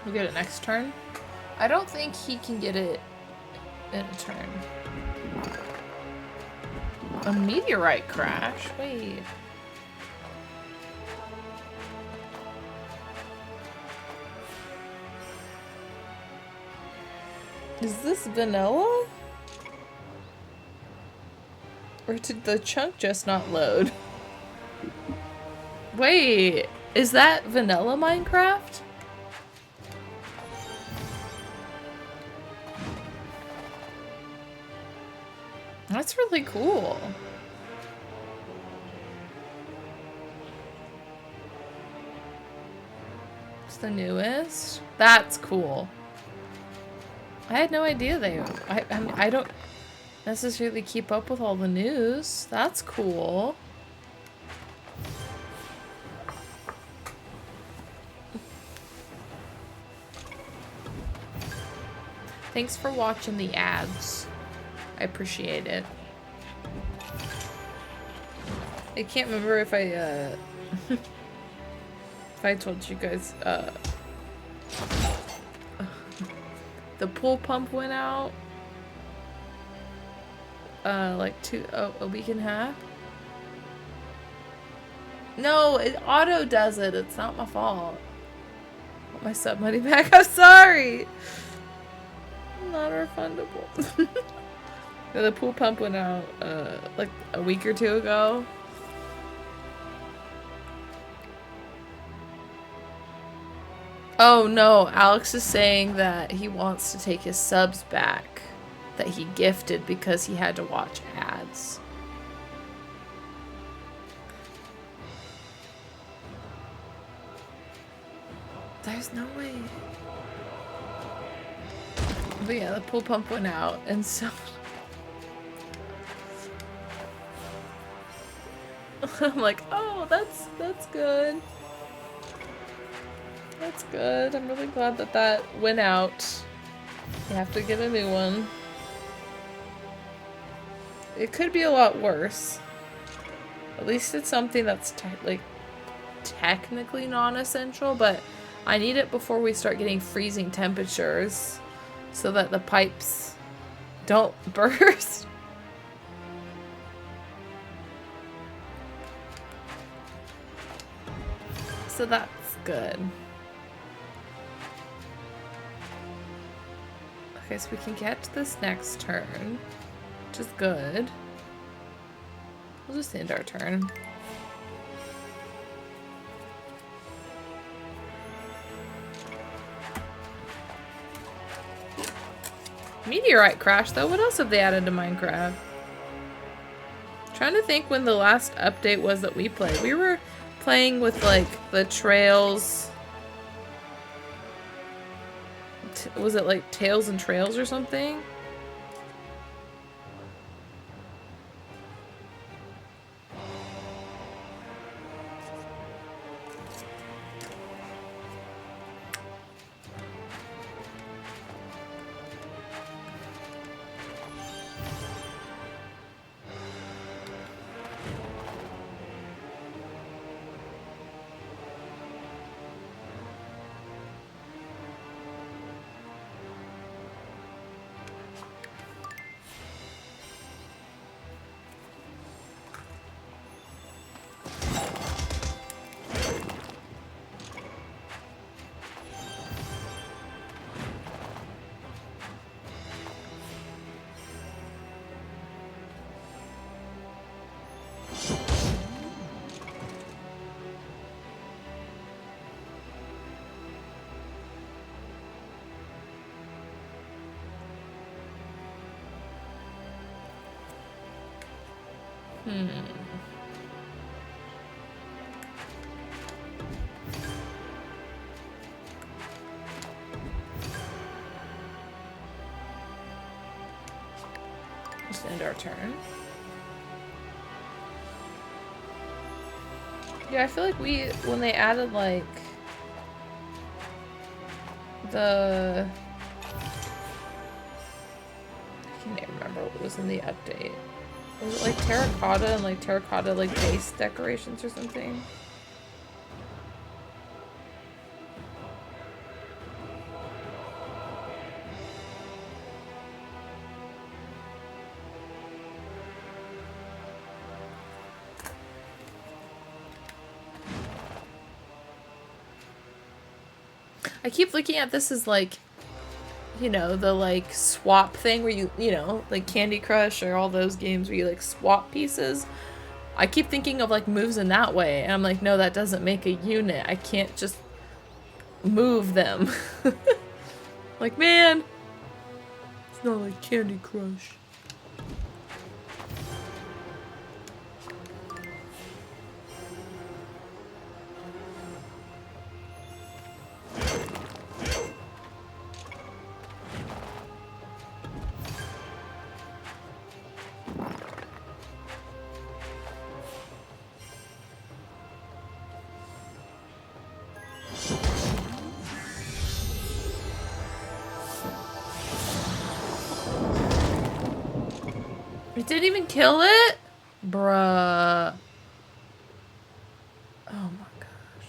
We get it next turn? I don't think he can get it in a turn. A meteorite crash? Wait. Is this vanilla? Or did the chunk just not load? Wait, is that vanilla Minecraft? That's really cool. the newest. That's cool. I had no idea I mean, I don't necessarily keep up with all the news. That's cool. Thanks for watching the ads. I appreciate it. I can't remember if I if I told you guys the pool pump went out like a week and a half. No, it auto does it. It's not my fault. I want my sub money back. I'm sorry. Not refundable. The pool pump went out like a week or two ago. Oh no, Alex is saying that he wants to take his subs back that he gifted because he had to watch ads. There's no way. But yeah, the pool pump went out, and so I'm like, oh, that's good. That's good. I'm really glad that that went out. You have to get a new one. It could be a lot worse. At least it's something that's like technically non-essential, but I need it before we start getting freezing temperatures so that the pipes don't burst. So that's good. Okay, so we can get to this next turn, which is good. We'll just end our turn. Meteorite crash, though. What else have they added to Minecraft? Trying to think when the last update was that we played. We were playing with, like, the trails. Was it, like, Tails and Trails or something? Just end our turn. Yeah, I feel like when they added, like, I can't even remember what was in the update. Was it, like, terracotta and, like, terracotta, like, base decorations or something? I keep looking at this as, like, you know, the, like, swap thing where you know, like Candy Crush or all those games where you, like, swap pieces. I keep thinking of, like, moves in that way, and I'm like, no, that doesn't make a unit. I can't just move them. Like, man, it's not like Candy Crush. didn't even kill it? Bruh. Oh my gosh.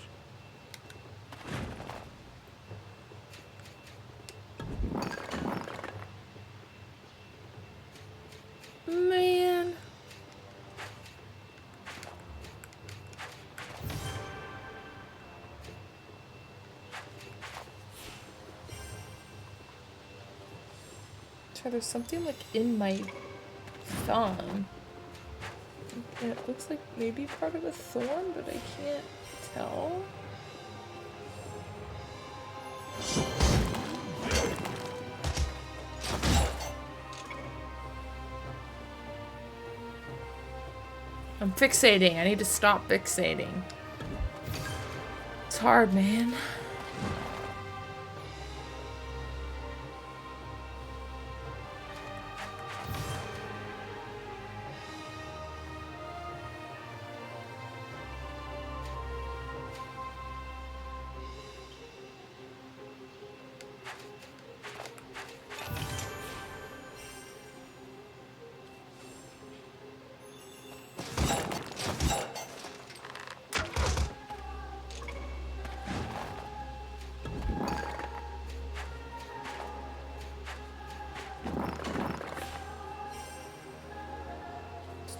Man. Sorry, there's something like in my thumb. And it looks like maybe part of a thorn, but I can't tell. I'm fixating. I need to stop fixating. It's hard, man.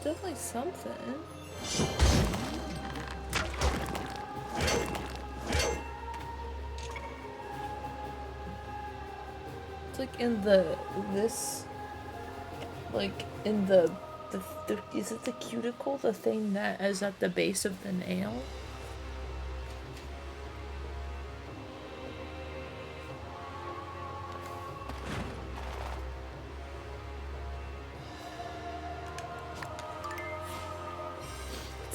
Definitely something. It's like in is it the cuticle? The thing that is at the base of the nail?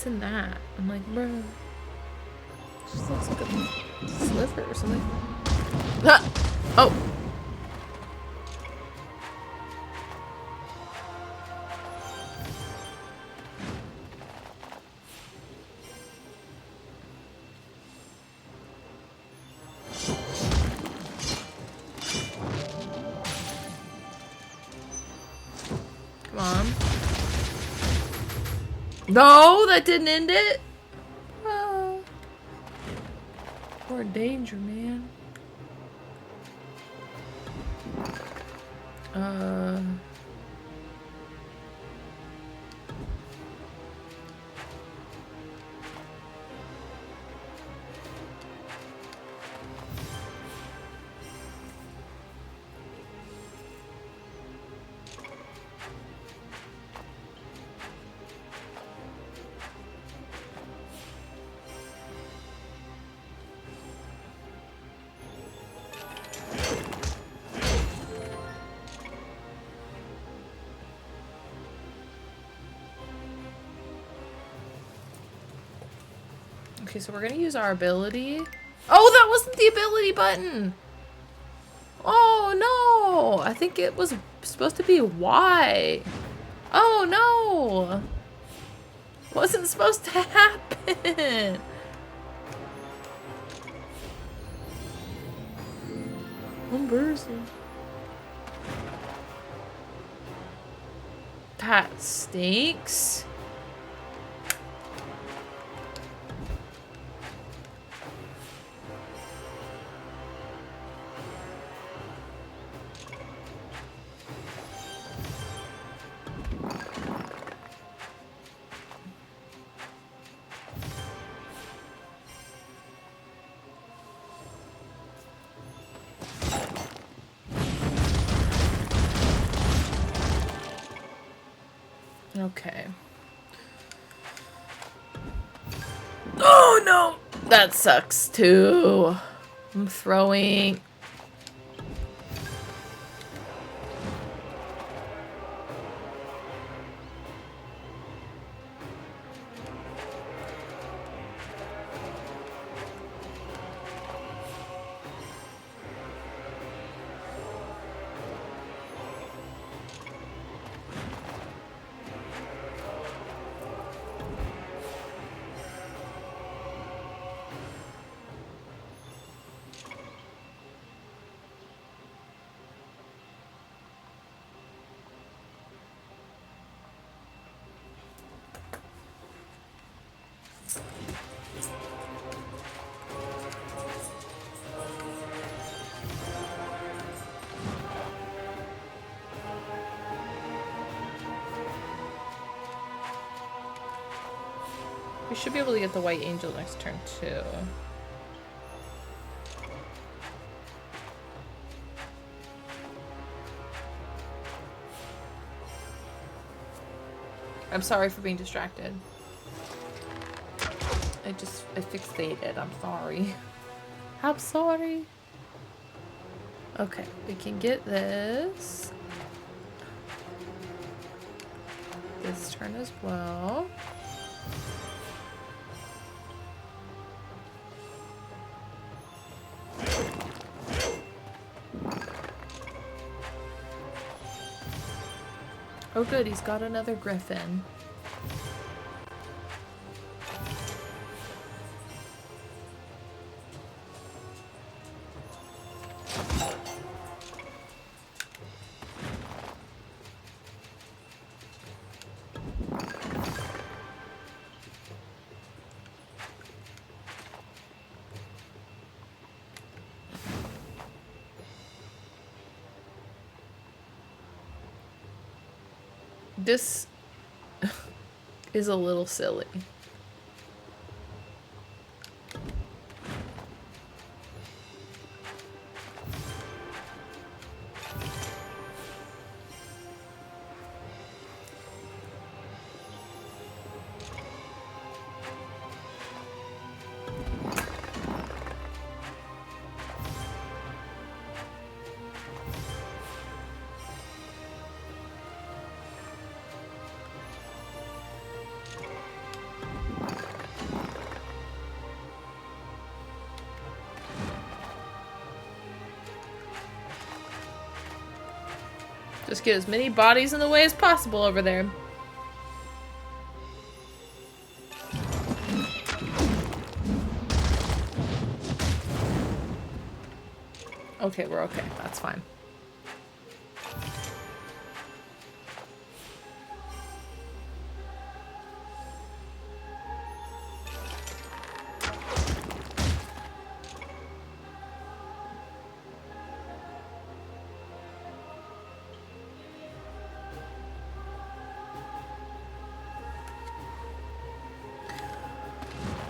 In that. I'm like, bro. It just looks like a sliver or something. Ah! Oh! Come on. No, that didn't end it. Oh. We're in danger, man. Okay, so we're gonna use our ability. Oh, that wasn't the ability button! Oh, no! I think it was supposed to be Y. Oh, no! Wasn't supposed to happen! One person. That stinks. Okay. Oh no! That sucks too. I'm throwing. We should be able to get the White Angel next turn, too. I'm sorry for being distracted. I fixated. I'm sorry. I'm sorry. Okay, we can get this. This turn as well. Oh good, he's got another griffin. This is a little silly. Just get as many bodies in the way as possible over there. Okay, we're okay. That's fine.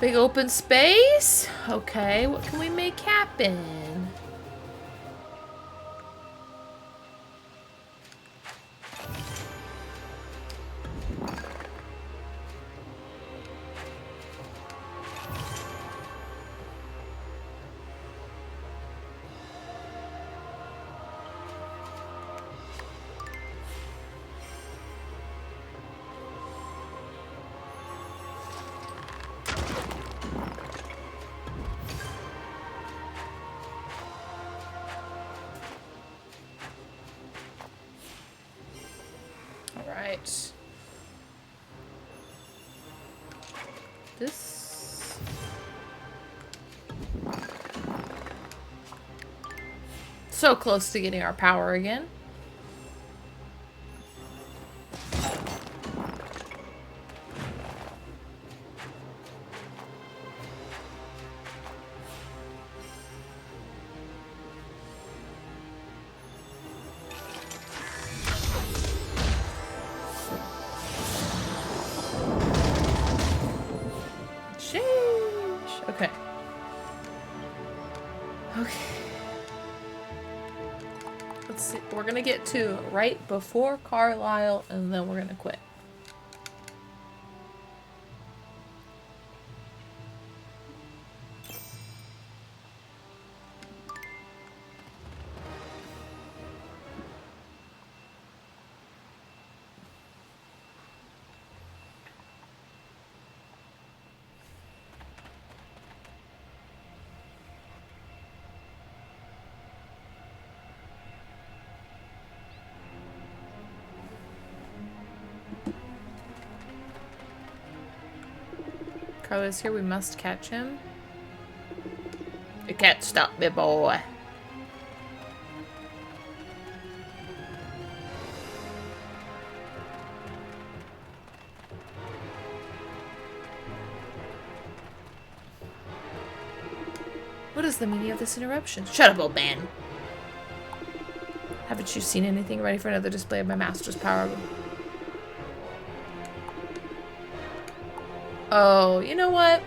Big open space? Okay, what can we make happen? Alright. This... So close to getting our power again. Okay. Okay. Let's see. We're gonna get to right before Carlyle, and then we're gonna quit. Carlyle's here. We must catch him. You can't stop me, boy. What is the meaning of this interruption? Shut up, old man. Haven't you seen anything ready for another display of my master's power? Oh, you know what?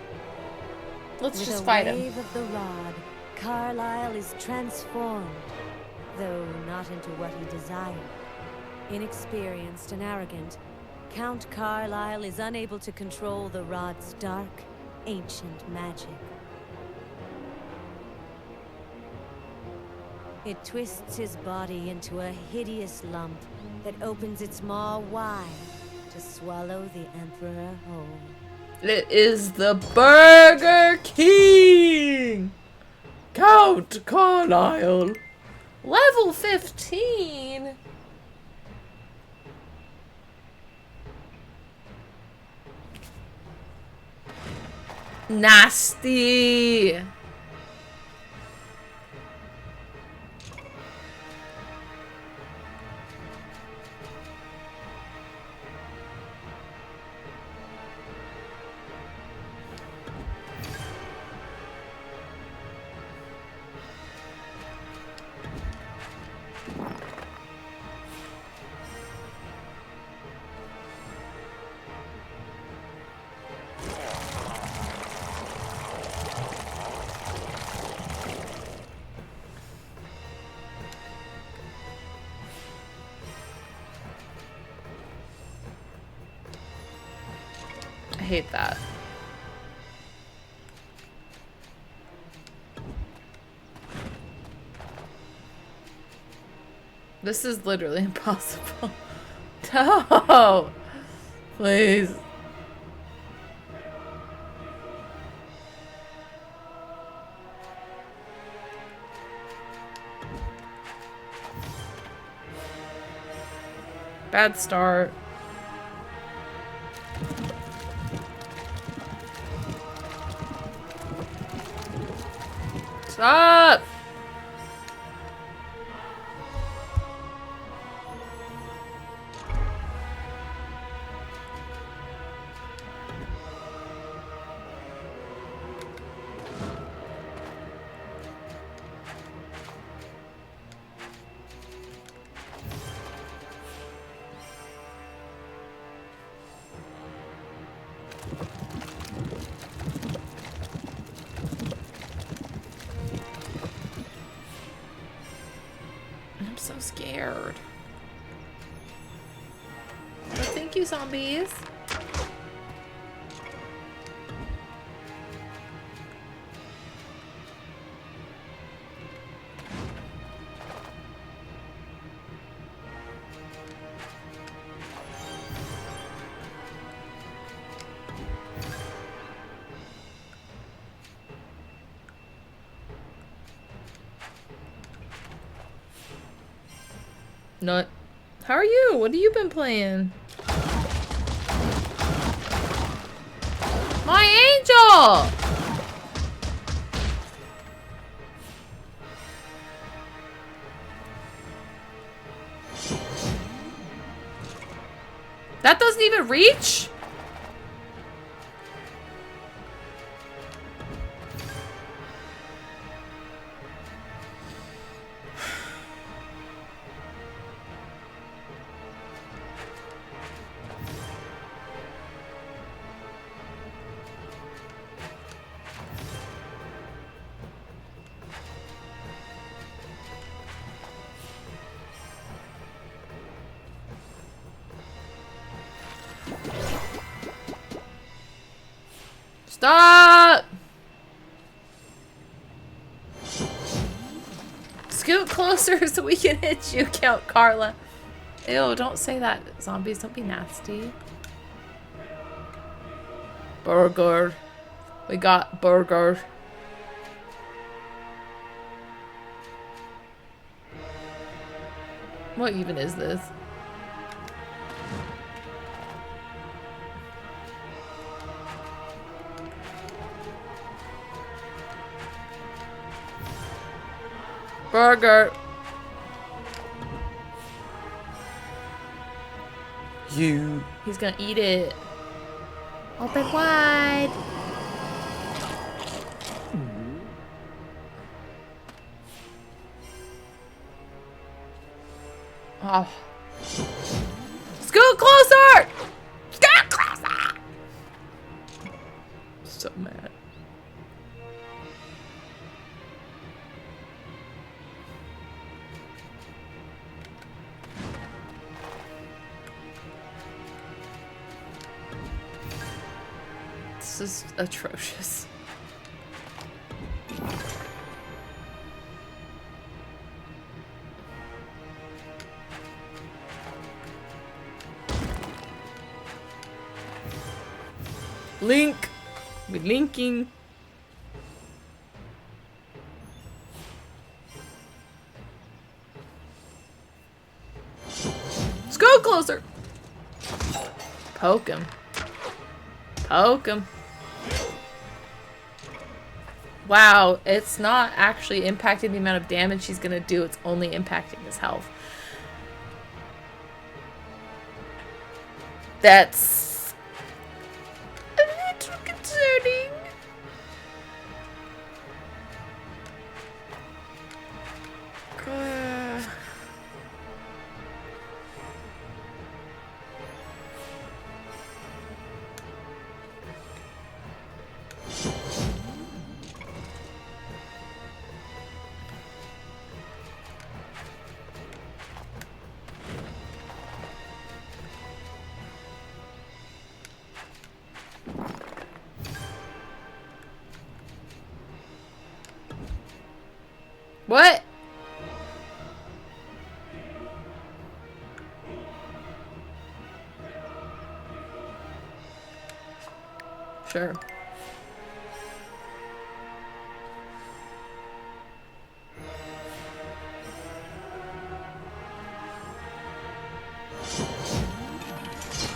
Let's just fight him. With a wave of the rod, Carlyle is transformed, though not into what he desired. Inexperienced and arrogant, Count Carlyle is unable to control the rod's dark, ancient magic. It twists his body into a hideous lump that opens its maw wide to swallow the Emperor whole. It is the Burger King! Count Carlyle. Level 15? Nasty! I hate that. This is literally impossible. No! Please. Bad start. Stop! I'm so scared. Well, thank you, zombies. Nut. How are you? What have you been playing? My angel! That doesn't even reach? Stop! Scoot closer so we can hit you, Count Carla. Ew, don't say that, zombies. Don't be nasty. Burger. We got burger. What even is this? Burger. You. He's gonna eat it. Open wide. Oh. Scoot closer! Scoot closer! So mad. This is atrocious. Link! We're linking. Let's go closer! Poke him. Poke him. Wow, it's not actually impacting the amount of damage he's gonna do, it's only impacting his health. That's a little concerning. What? Sure.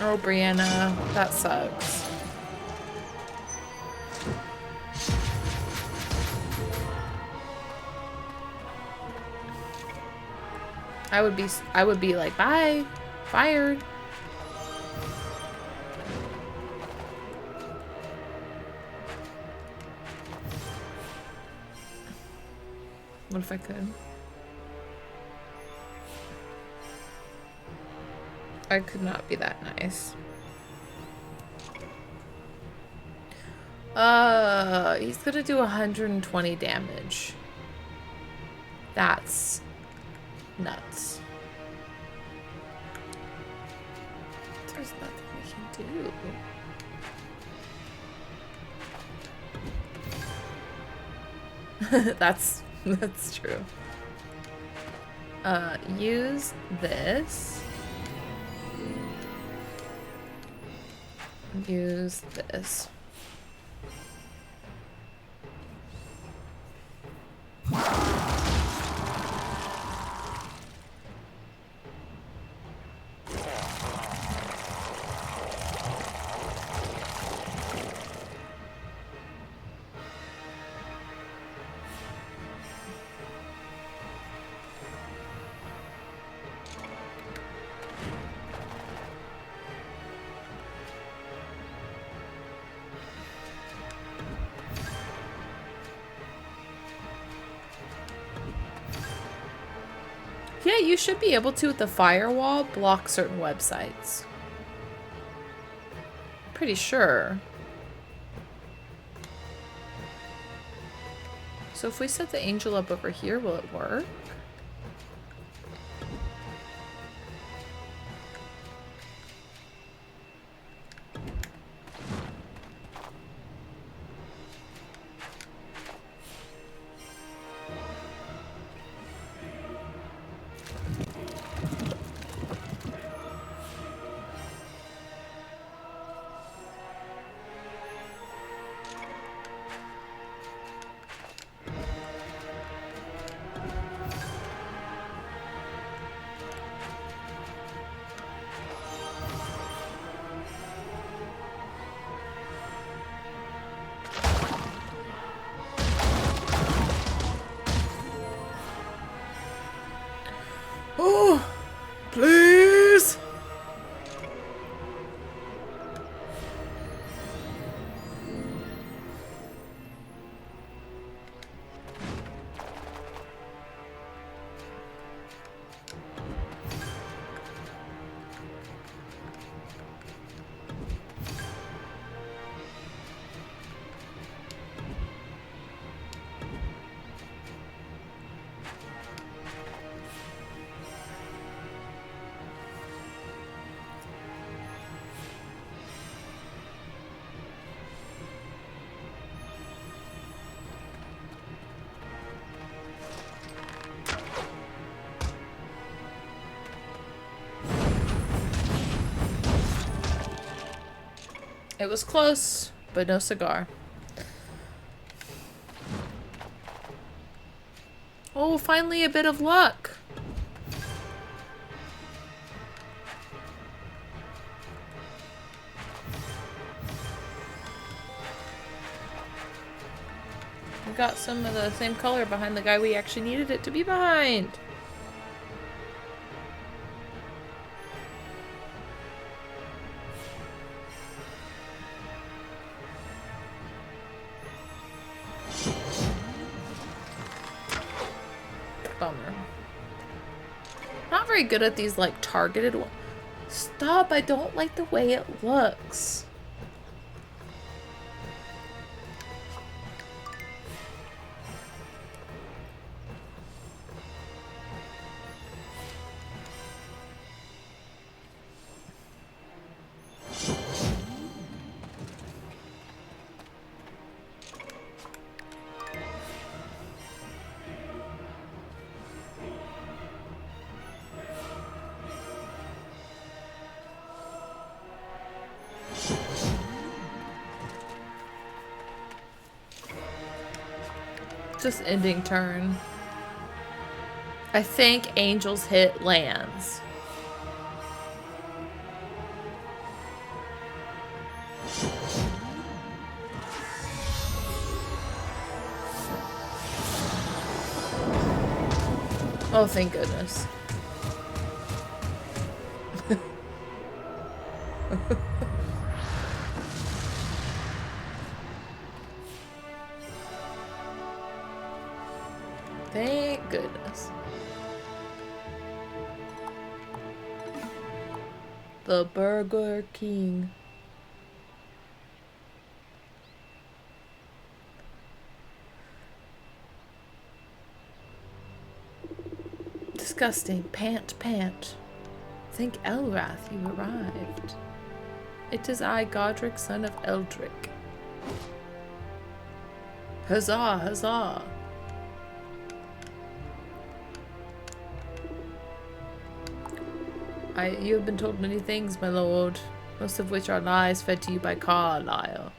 Oh, Brianna, that sucks. I would be like, bye, fired. What if I could? I could not be that nice. He's gonna do 120 damage. That's nuts. There's nothing we can do. That's true. Use this. Use this. Yeah, you should be able to, with the firewall, block certain websites. Pretty sure. So if we set the angel up over here, will it work? It was close, but no cigar. Oh, finally a bit of luck. We got some of the same color behind the guy we actually needed it to be behind. Bummer. Not very good at these, like, targeted ones. Stop, I don't like the way it looks. Just ending turn. I think Angel's hit lands. Oh, thank goodness. Thank goodness. The Burger King. Disgusting. Pant, pant. Think Elrath, you arrived. It is I, Godric, son of Eldric. Huzzah, huzzah. You have been told many things, my lord, most of which are lies fed to you by Carlyle.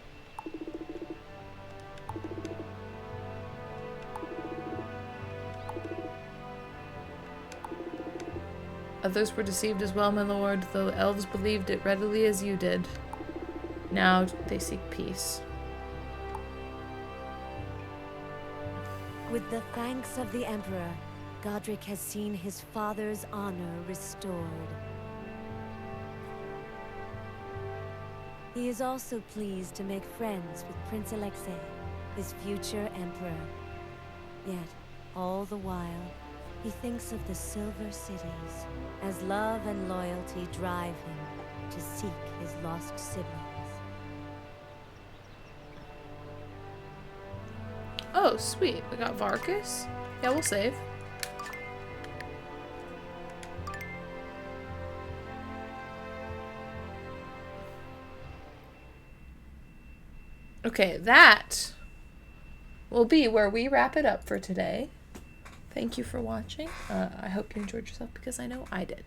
Others were deceived as well, my lord, though elves believed it readily as you did. Now they seek peace. With the thanks of the Emperor, Godric has seen his father's honor restored. He is also pleased to make friends with Prince Alexei, his future emperor. Yet, all the while, he thinks of the Silver Cities, as love and loyalty drive him to seek his lost siblings. Oh, sweet. We got Varkas. Yeah, we'll save. Okay, that will be where we wrap it up for today. Thank you for watching. I hope you enjoyed yourself because I know I did.